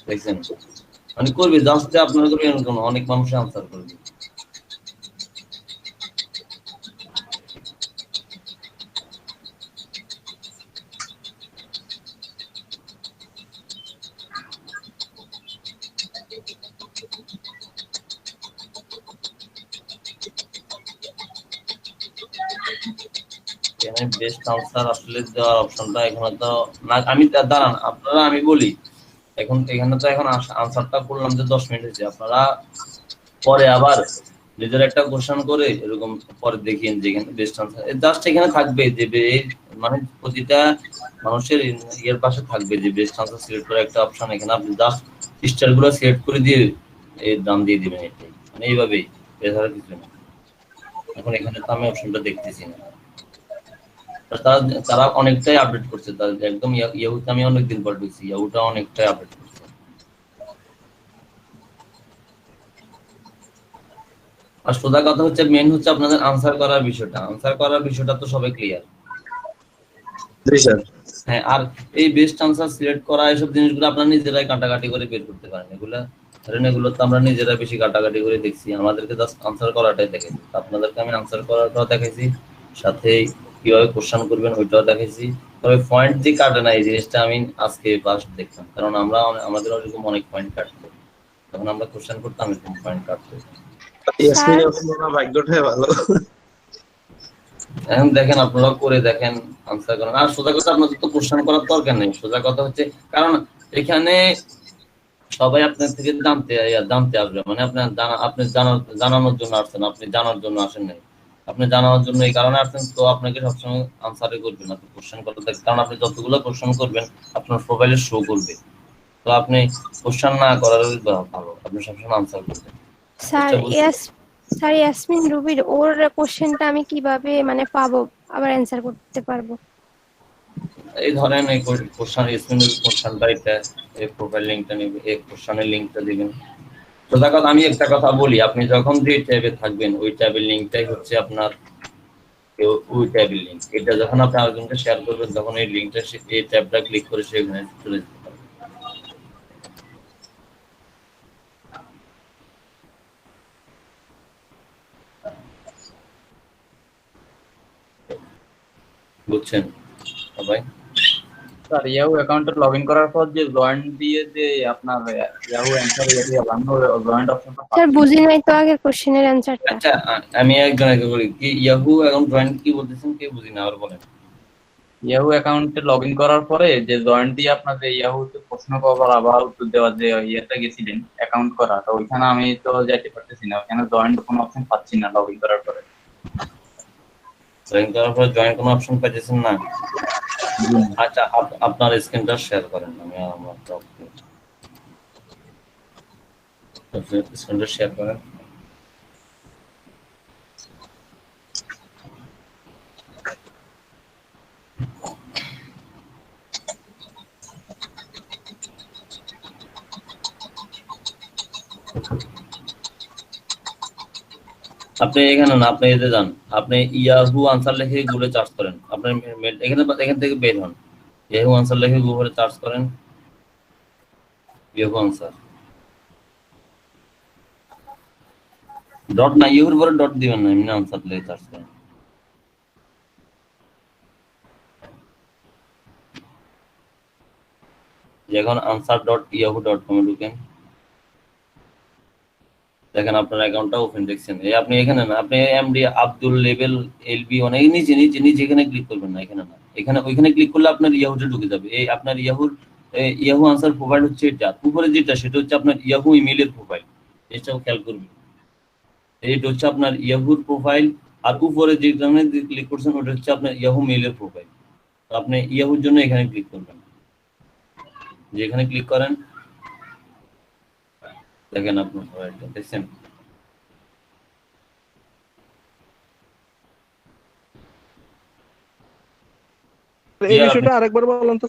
দেখছেন? মানে করবে জাস্ট আপনার করবে এরকম অনেক মানুষ আনসার করবে। এখানে বেস্ট আনসার আসলে দেওয়ার অপশনটা এখানে তো না। আমি দাঁড়ান আপনারা, আমি বলি এখন এখানে তো এখন আনসারটা করলাম যে 10 মিনিট হয়েছে। আপনারা পরে আবার নিজের একটা কোশ্চেন করে এরকম পরে দেখিয়ে যেখানে বেস্ট আনসার জাস্ট এখানে থাকবে যে মানে প্রতিটা মানুষের ইয়ের পাশে থাকবে যে বেস্ট আনসার সিলেক্ট করার একটা অপশন। এখানে আপনি জাস্ট স্টার গুলো সিলেক্ট করে দিয়ে এর দাম দিয়ে দিবেন, এটাই মানে এইভাবেই, এছাড়া কিছু না। এখন এখানে তো আমি অপশনটা দেখতেছি না। তারা অনেকটাই আপডেট করছে, তাদের একদম ইয়াহুতে আমি অনেকদিন পর ঢুকছি, ইয়াহুটা অনেকটাই আপডেট করছে। আর সোজা কথা হচ্ছে মেন হচ্ছে আপনাদের আনসার করার বিষয়টা তো সবাই ক্লিয়ার। জি স্যার। হ্যাঁ, আর এই বেস্ট আনসার সিলেক্ট করা এসব জিনিসগুলো আপনারা নিজেরাই কাটাকাটি করে বের করতে পারেন। এগুলো তো আমরা নিজেরা বেশি কাটাকাটি করে দেখছি, আমাদেরকে জাস্ট আনসার করাটাই দেখাইছি। আপনাদেরকে আমি আনসার করাটাও দেখাইছি, সাথে কিভাবে কোশ্চেন করবেন ওইটাও দেখাইছি। তবে পয়েন্ট দিয়ে কাটে না, এই জিনিসটা আমি আজকে ফার্স্ট দেখলাম, কারণ আমাদের ওরকম অনেক পয়েন্ট কাটতো, তখন আমরা কোশ্চেন করতাম এরকম পয়েন্ট কাটতো। ইয়াসমিন আপনার ভাগ্যটাই ভালো। এখন দেখেন আপনারা করে দেখেন, আনসার করেন। আর সোজা কথা আপনাদের তো কোশ্চেন করার দরকার নেই, সোজা কথা হচ্ছে কারণ এখানে সবাই আপনার থেকে জানতে আসবে, মানে আপনি জানানোর জন্য আসছেন, আপনি জানার জন্য আসেন নাই, আপনি জানানোর জন্য এই কারণে আসছেন। তো আপনাকে সবসময় আনসারই করবেন, আপনি কোশ্চেন করতে থাকবেন, কারণ আপনি যতগুলো কোশ্চেন করবেন আপনার প্রোফাইলে শো করবে। তো আপনি কোশ্চেন না করার ভালো, আপনি সবসময় আনসার করবেন। স্যার ইয়াসমিন রুবির ওর কোশ্চেনটা আমি কিভাবে মানে পাবো, আবার অ্যানসার করতে পারবো? এই ধরেন এই কোশ্চেন ইয়াসমিনের কোশ্চেনটা, এটা এই প্রোফাইল লিংকটা নেবেন, এই কোশ্চেনের লিংকটা দিবেন। সোজা কথা আমি একটা কথা বলি, আপনি যখন যে ট্যাবে থাকবেন ওই ট্যাবের লিংকটাই হচ্ছে আপনার ওই ট্যাবের লিংক। এটা যখন আপনি আরেকজনকে শেয়ার করবেন তখন এই লিংকটা এই ট্যাবটা ক্লিক করে সেখানে চলে যেতে পারবে। বুঝছেন সবাই? স্যার ইয়াহু অ্যাকাউন্টে লগইন করার পর যে জয়েন দিয়ে যে আপনার ইয়াহু অ্যানসার দিয়ে বানানো জয়েন্ট অপশনটা স্যার বুঝি নাই তো আগের কোশ্চেনের অ্যানসারটা। আচ্ছা আমি একজনকে বলি কি ইয়াহু অ্যাকাউন্ট জয়েন কি বলতেছেন, কি বুঝি না, আর বলেন। ইয়াহু অ্যাকাউন্টে লগইন করার পরে যে জয়েন দিয়ে আপনার যে ইয়াহুতে প্রশ্ন করার আবার উত্তর দেওয়ার যে ইয়েটা গেছিলেন অ্যাকাউন্ট করা, তো ওইখানে আমি তো যেতে পারতেছি না, ওইখানে জয়েন কোনো অপশন পাচ্ছি না লগইন করার পরে। জয়েন করার পরে জয়েন কোনো অপশন পাইতেছেন না? আচ্ছা আপনার স্ক্রিনটা শেয়ার করেন, আমি আমার স্ক্রিনটা শেয়ার করেন। আপনি এখানে না, আপনি এতে যান, আপনি ইয়াহু আনসার লিখে গুগলে সার্চ করেন, আপনার এখান থেকে বের হন, ইয়াহু আনসার লিখে গুগলে সার্চ করেন, ইয়াহু আনসার ডট না, ইয়াহুর পরে ডট দিবেন না, এমনি আনসার লিখে সার্চ করেন। যখন answer.yahoo.com এ ঢুকেন, দেখেন আপনার অ্যাকাউন্টটা ওপেন দেখছেন। এই আপনি এখানে না, আপনি এমডি আব্দুল লেভেল এলবি অনেক নিচে এখানে ক্লিক করবেন না, এখানে না, এখানে ওইখানে ক্লিক করলে আপনার ইয়াহুতে ঢুকে যাবে। এই আপনার ইয়াহু আনসার প্রোফাইল হচ্ছে এটা, উপরে যেটা সেটা হচ্ছে আপনার ইয়াহু ইমেইলের প্রোফাইল, এটাও খেয়াল করবেন। এইটা হচ্ছে আপনার ইয়াহুর প্রোফাইল, আর উপরে যেখানে ক্লিক করছেন ওটা হচ্ছে আপনার ইয়াহু মেইলের প্রোফাইল। তো আপনি ইয়াহুর জন্য এখানে ক্লিক করবেন, যেখানে ক্লিক করেন দেখেন আপনার প্রোফাইলটা দেখছেন। এই বিষয়টা আরেকবার বলুন তো।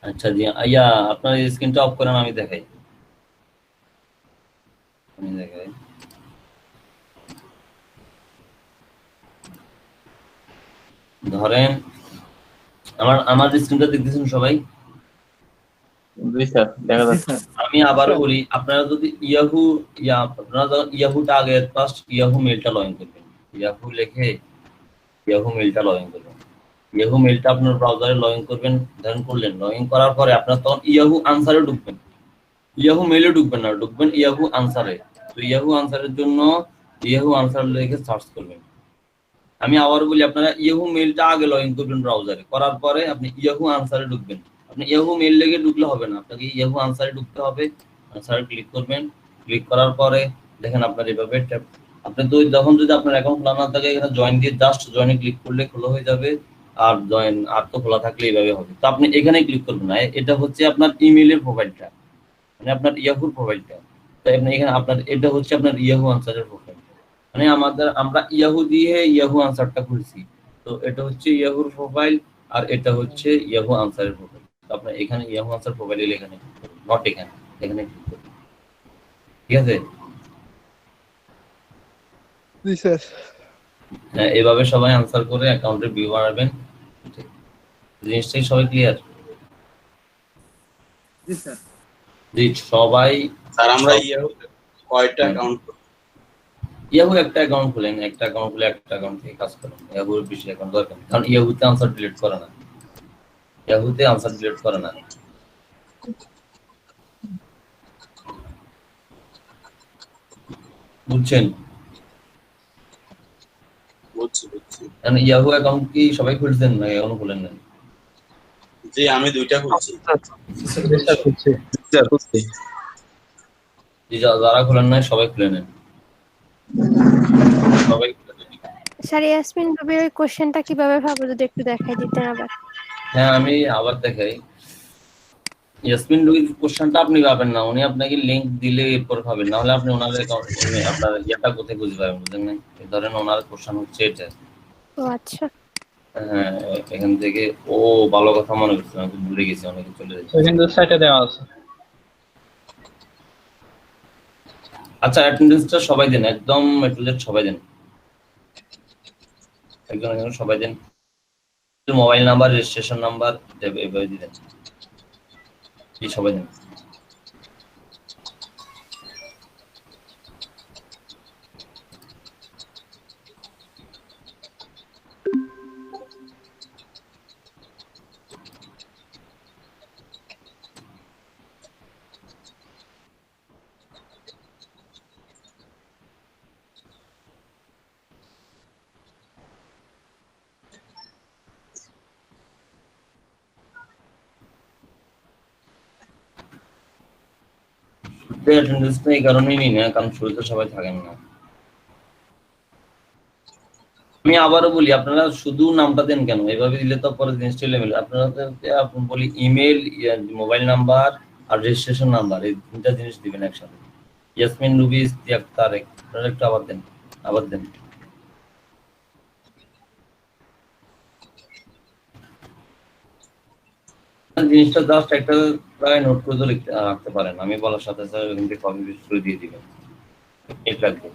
আচ্ছা জি আইয়া আপনার স্ক্রিনটা অফ করেন, আমি দেখাই। ধরেন আমার স্ক্রিনটা দেখতেছেন সবাই? আমি আবারও বলি, আপনারা যদি ইয়াহুটা আগে ফার্স্ট ইয়াহু মেইলটা লগ ইন করবেন, ইয়াহু লিখে ইয়াহু মেইলটা লগ ইন করবেন। ইয়াহু মেইলটা আপনার ব্রাউজারে লগ ইন করবেন, ধরেন করলেন, লগ ইন করার পরে আপনার তখন ইয়াহু আনসারে ঢুকবেন, ইয়াহু মেইলে ঢুকবেন না, ঢুকবেন ইয়াহু আনসারে। তো ইয়াহু আনসারের জন্য ইয়াহু আনসার লিখে সার্চ করবেন। আমি আবার বলি, আপনারা ইয়াহু মেইলটা আগে লগ ইন করবেন ব্রাউজারে, করার পরে আপনি ইয়াহু আনসারে ঢুকবেন। আপনি ইয়াহু মেইল লিখে ঢুকলে হবে না, আপনাকে ইয়াহু আনসারে ঢুকতে হবে। আনসারে ক্লিক করবেন, ক্লিক করার পরে দেখেন আপনার এভাবে ট্যাব, আপনি তো যখন যদি আপনার অ্যাকাউন্ট খোলা না থাকে এখানে জয়েন দিয়ে জাস্ট জয়েনে ক্লিক করলে খোলা হয়ে যাবে, আর জয়েন আর তো খোলা থাকলে এইভাবে হবে। তো আপনি এখানে ক্লিক করবেন না, এটা হচ্ছে আপনার ইমেইলের প্রোফাইলটা, মানে আপনার ইয়াহুর প্রোফাইলটা। তাই আপনি এখানে আপনার এটা হচ্ছে আপনার ইয়াহু আনসারের প্রোফাইল, মানে আমরা ইয়াহু দিয়ে ইয়াহু আনসারটা খুলছি। তো এটা হচ্ছে ইয়াহুর প্রোফাইল, আর এটা হচ্ছে ইয়াহু আনসারের প্রোফাইল। তো আপনার এখানে ইয়াহু আনসার প্রোফাইলে এখানে নট এখানে ক্লিক করবেন, ঠিক আছে? জি স্যার। হ্যাঁ, এভাবে সবাই আনসার করে অ্যাকাউন্টে ভিউ বানাবেন। জিনিসটাই সবাই ক্লিয়ার? জি স্যার। জি সবাই। স্যার আমরা ইয়াহুতে কয়টা অ্যাকাউন্ট ইয়াহু একটা অ্যাকাউন্ট খুলেন, একটা অ্যাকাউন্ট খুলে একটা অ্যাকাউন্ট থেকে কাজ করেন। ইয়াহুর বেশি অ্যাকাউন্ট দরকার নেই, কারণ ইয়াহুতে আনসার ডিলিট করে না, ইয়াহুতে আনসার ডিলিট করে না। বুঝছেন? বুঝছি। ইয়াহু অ্যাকাউন্ট কি সবাই খুলছেন না এখনো খুলেন না? জি আমি দুইটা খুলছি। যারা খুলেন নাই সবাই খুলে নেন, সবাই খুলে নেন। স্যার ইয়াসমিন রুবির ওই কোশ্চেনটা কিভাবে পাবো যদি একটু দেখাই দিতেন আবার। হ্যাঁ আমি আবার দেখাই। ইয়াসমিন রুবির কোশ্চেনটা আপনি পাবেন না, উনি আপনাকে লিংক দিলে এরপর পাবেন, না হলে আপনি ওনার আপনার ইয়েটা কোথায় বুঝতে পারবেন? বুঝলেন না? ধরেন ওনার কোশ্চেন হচ্ছে এটা। ও আচ্ছা, হ্যাঁ এখান থেকে ও ভালো কথা মনে করছে, আমি ভুলে গেছি, অনেকে চলে যাচ্ছে। কিন্তু সাইটে দেওয়া আছে। আচ্ছা অ্যাটেন্ডেন্সটা সবাই দেন, একদম সবাই দেন, একজন সবাই দেন। মোবাইল নাম্বার, রেজিস্ট্রেশন নাম্বার এভাবে দিবেন, সবাই দেন। অ্যাটেন্ডেন্সটা এই কারণেই নিই না, কারণ শুরুতে সবাই থাকেন না। আমি আবারও বলি, আপনারা শুধু নামটা দেন কেন? এভাবে দিলে তো পরে জিনিসটা লেভেল। আপনারা বলি ইমেল, মোবাইল নাম্বার আর রেজিস্ট্রেশন নাম্বার, এই তিনটা জিনিস দিবেন একসাথে। ইয়াসমিন রুবি, ইস্তিয়াক, তারেক, আপনারা একটু আবার দেন, আবার দেন। জিনিসটা জাস্ট একটা প্রায় নোট করে লিখতে রাখতে পারেন, আমি বলার সাথে সাথে ওখান থেকে কপি পেস্ট করে দিয়ে দিবেন, নেট রাখবে।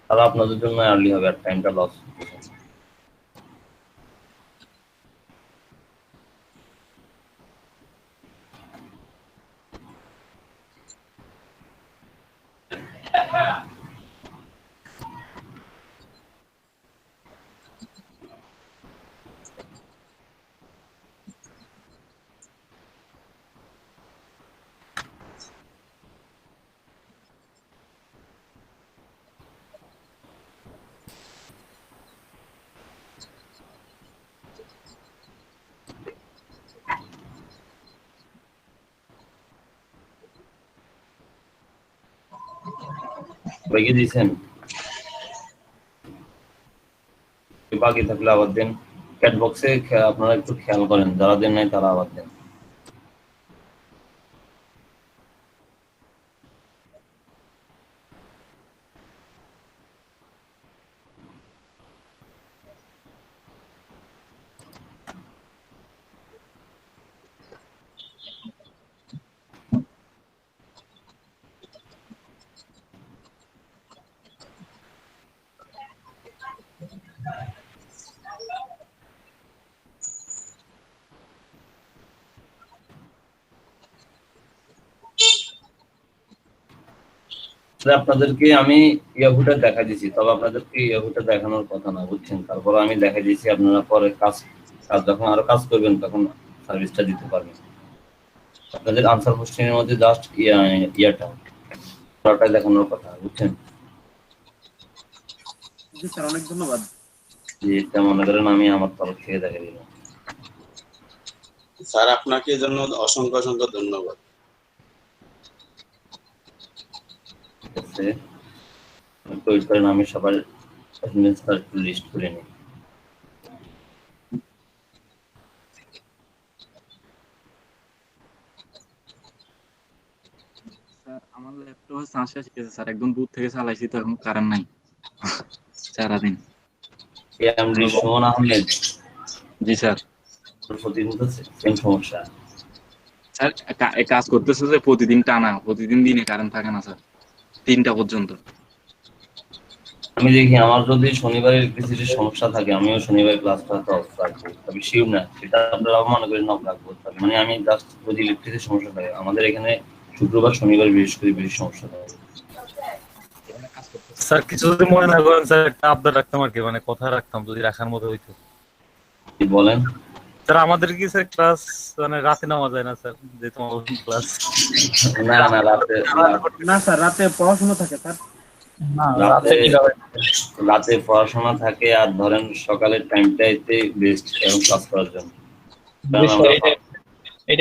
তাহলে আপনাদের জন্য আর্লি হবে আর টাইমটা লস। সবাইকে দিয়েছেন? বাকি থাকলে আবার দেন। চ্যাট বক্সে আপনারা একটু খেয়াল করেন, যারা দেন নাই তারা আবার দেন। আপনাদেরকে আমি ইয়াহুটা দেখা দিয়েছি, তবে আপনাদেরকে ইয়াহুটা দেখানোর কথা না, বুঝছেন? তারপর আমি দেখা দিয়েছি, আপনারা পরে কাজ যখন আরো কাজ করবেন তখন সার্ভিসটা দিতে পারবেন। আপনাদের আনসার কোশ্চেনের মধ্যে জাস্ট ইয়াটা দেখানোর কথা, বুঝছেন? স্যার অনেক ধন্যবাদ। যেটা মনে করেন আমি আমার তরফ থেকে দেখা দিলাম। স্যার আপনাকে এর জন্য অসংখ্য অসংখ্য ধন্যবাদ। আমি সবার লিস্ট করে নিই। স্যার আমার ল্যাপটপে চার্জ শেষ হয়ে গেছে স্যার, একদম দূর থেকে চালাইছি তো এখন কারেন্ট নাই সারাদিন। সুমন আহমেদ। জি স্যার। প্রতিদিন তো সেম সমস্যা স্যার, কাজ করতেছে যে প্রতিদিন টানা, প্রতিদিন দিনে কারেন্ট থাকে না স্যার, 3টা পর্যন্ত। আমি দেখি আমার যদি শনিবার ইলেকট্রিসিটির সমস্যা থাকে, আমিও শনিবার ক্লাসটা অফ রাখবো, তবে শিওর না, সেটা আপনারা মনে করেন অফ রাখবো। মানে আমি জাস্ট যদি ইলেকট্রিসিটির সমস্যা থাকে, আমাদের এখানে শুক্রবার, শনিবার, বৃহস্পতি বেশি সমস্যা থাকে। স্যার কিছু যদি মনে না করেন স্যার, একটা আবদার রাখতাম আর কি, মানে কথা রাখতাম যদি রাখার মতো হইতো। কি বলেন? স্যার আমাদের কি স্যার ক্লাস মানে রাতে নেওয়া যায় না স্যার, যে তোমার ক্লাস? না না, রাতে না স্যার, রাতে পড়াশোনা থাকে স্যার। রাতে পড়াশোনা থাকে, আর ধরেন সকালের টাইমটাইতে বেস্ট এবং ক্লাস করার জন্য।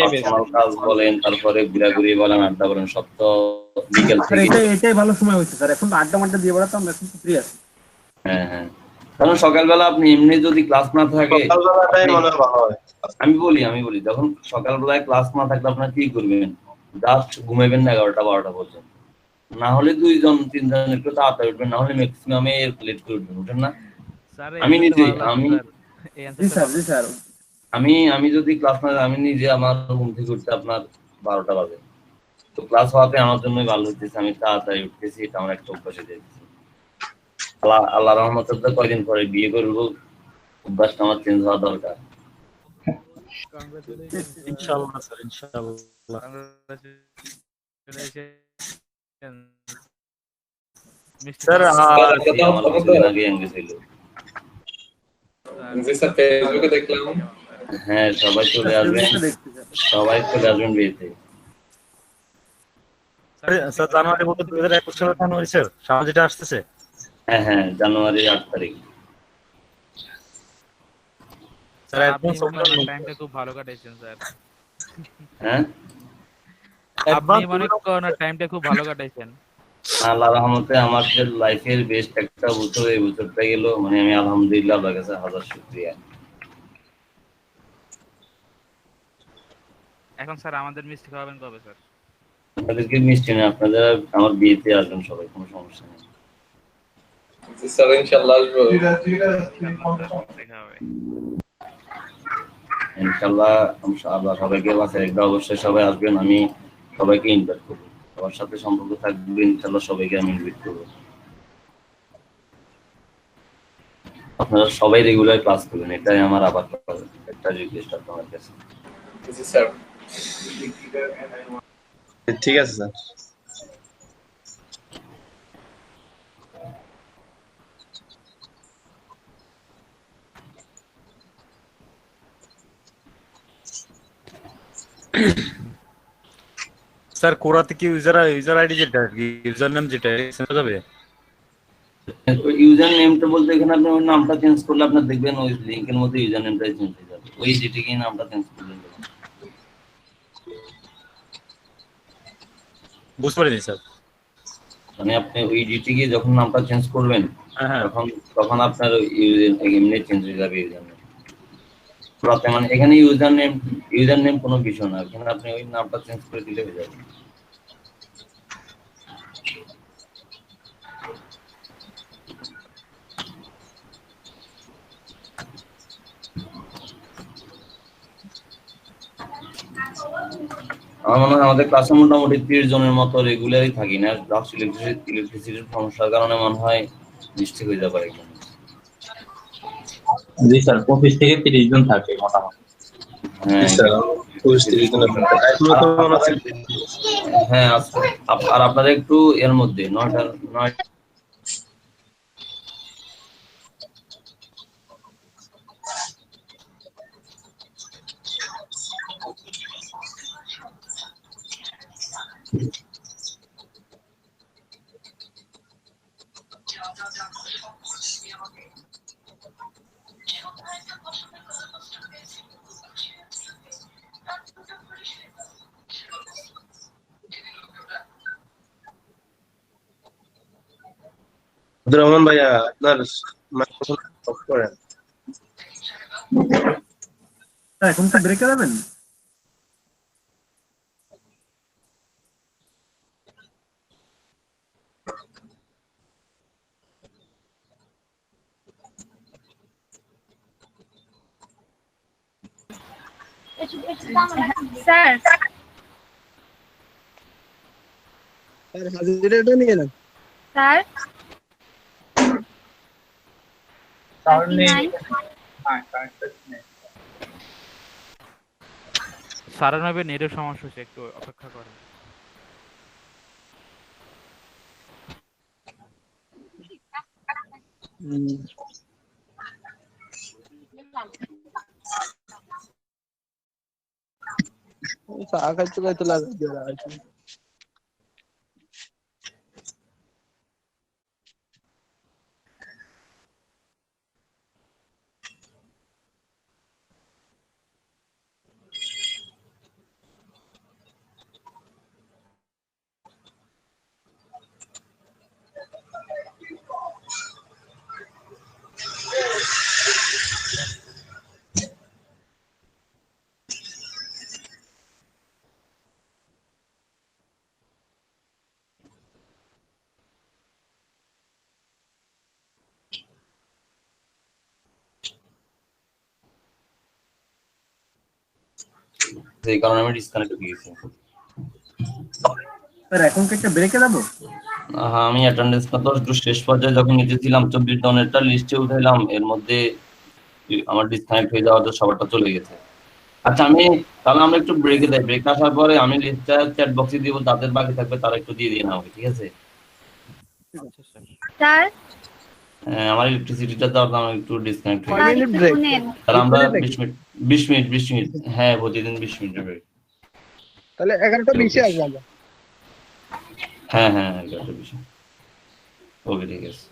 পার্সোনাল কাজ বলেন, তারপরে ঘোরাঘুরি বলেন, আড্ডা বলেন, সব তো বিকেল স্যার থেকে। এটাই ভালো সময় হচ্ছে স্যার, এখন তো আড্ডা মাড্ডা দিয়ে বেড়াতাম, এখন তো ফ্রি আছি। হ্যাঁ হ্যাঁ, কারণ সকালবেলা আপনি এমনি যদি ক্লাস না থাকে, আমি বলি যখন সকালবেলায় ক্লাস না থাকলে আপনার কি করবেন? জাস্ট ঘুমাইবেন না 11টা-12টা পর্যন্ত। না হলে 2-3 জন একটু তাড়াতাড়ি উঠবেন, না হলে ম্যাক্সিমামে লেট করে উঠবেন, উঠেন না? আমি নিজে আমি যদি ক্লাস না, আমি নিজে আমার রুম থেকে উঠতে আপনার 12টা বাজে। তো ক্লাস হওয়াতে আমার জন্যই ভালো হচ্ছে, আমি তাড়াতাড়ি উঠতেছি, এটা আমার একটা অভ্যাসে যাচ্ছে। আল্লাহ রহমতে তো কয়দিন পরে বিয়ে করবো, অভ্যাসটা আমার চেঞ্জ হওয়া দরকার। ইনশাআল্লাহ স্যার, ইনশাআল্লাহ। স্যার ফেসবুকে দেখলাম। হ্যাঁ, সবাই চলে আসবেন বিয়েতে। স্যার জানুয়ারি বলতে 2021 সালের জানুয়ারি স্যার, সামনে যেটা আসতেছে। হ্যাঁ, জানুয়ারি 8 তারিখ। স্যার একদম টাইমটা খুব ভালো কাটাইছেন স্যার। হ্যাঁ, আপনি মনে করেন টাইমটা খুব ভালো কাটাইছেন। আল্লাহ রহমতে আমার যে লাইফের বেস্ট একটা বছর এই বছরটা গেল, মানে আমি আলহামদুলিল্লাহ আল্লাহর কাছে হাজার শুকরিয়া। এখন স্যার আমাদের মিষ্টি খাওয়াবেন কবে স্যার? আপনাদেরকে মিষ্টি না, আপনারা আমার বিয়েতে আসবেন সবাই, কোনো সমস্যা নেই। স্যার ইনশাআল্লাহ আসবো। ইনশাআল্লাহ সবাইকে বাসায় একটা অবশ্যই সবাই আসবেন, আমি সবাইকে ইনভাইট করবো, সবার সাথে সম্পর্ক থাকবে ইনশাআল্লাহ, সবাইকে আমি ইনভাইট করবো। আপনারা সবাই রেগুলার ক্লাস করবেন, এটাই আমার আবার একটা রিকোয়েস্ট আপনাদের কাছে। স্যার ঠিক আছে স্যার। স্যার কোরাতে কি ইউজার আইডি যেটা ইউজার নেম যেটা সেটা যাবে? ইউজার নেমটা বলতে এখানে আপনি ওই নামটা চেঞ্জ করলে আপনার দেখবেন ওই লিংকের মধ্যে ইউজার নেমটাই চেঞ্জ হয়ে যাবে, ওই যেটিকে নামটা চেঞ্জ করবেন। বুঝতে পারিনি স্যার। মানে আপনি ওই ডিটিকে যখন নামটা চেঞ্জ করবেন, তখন আপনার এমনি চেঞ্জ হয়ে যাবে ইউজার নেম। মানে এখানে ইউজার নেম কোনো বিষয় না, এখানে আপনি ওই নামটা চেঞ্জ করে দিলে হয়ে যাবে। আমার মনে হয় আমাদের ক্লাসে মোটামুটি 30 জনের মতো রেগুলারই থাকি না, জাস্ট ইলেকট্রিসিটির সমস্যার কারণে মনে হয় মিস্টেক হয়ে যাবে একদম। জি স্যার, 25 থেকে 30 জন থাকে মোটামুটি। হ্যাঁ, আর আপনাদের একটু এর মধ্যে 9টা রহমান ভাইয়া আপনার মাইক্রোফোন অফ করেন। এখন তো ব্রেকে যাবেন। স্যার হাজিরাটা নিয়ে নেন স্যার স্যারের নবে নেটের সমস্যা হচ্ছে, একটু অপেক্ষা করেন। চা খাইতে খাইতে লাগাই দিয়ে আছে। এই কারণে আমি ডিসকানেক্ট হয়ে গেছি। স্যার এখন কি একটা ব্রেকে যাবো? হ্যাঁ, আমি অ্যাটেন্ডেন্সটা তো একটু শেষ পর্যায়ে যখন নিতেছিলাম 24 জনেরটা লিস্টে উঠাইলাম, এর মধ্যে আমার ডিসকানেক্ট হয়ে যাওয়াতে সবারটা চলে গেছে। আচ্ছা, আমি তাহলে আমরা একটু ব্রেকে যাই। ব্রেক আসার পরে আমি লিস্টটা চ্যাট বক্সে দিব, তাদের বাকি থাকবে তারা একটু দিয়ে দিয়ে নাও, ঠিক আছে? স্যার আমার ইলেকট্রিসিটিটা তো আমি একটু ডিসকানেক্ট হয়ে কয় গেছে। Minute break? তাহলে আমরা 20 মিনিট হ্যাঁ, প্রতিদিন 20 মিনিটের ব্রেক। তাহলে 11:20 আসবো আমরা। হ্যাঁ, 11:20। ওকে, ঠিক আছে।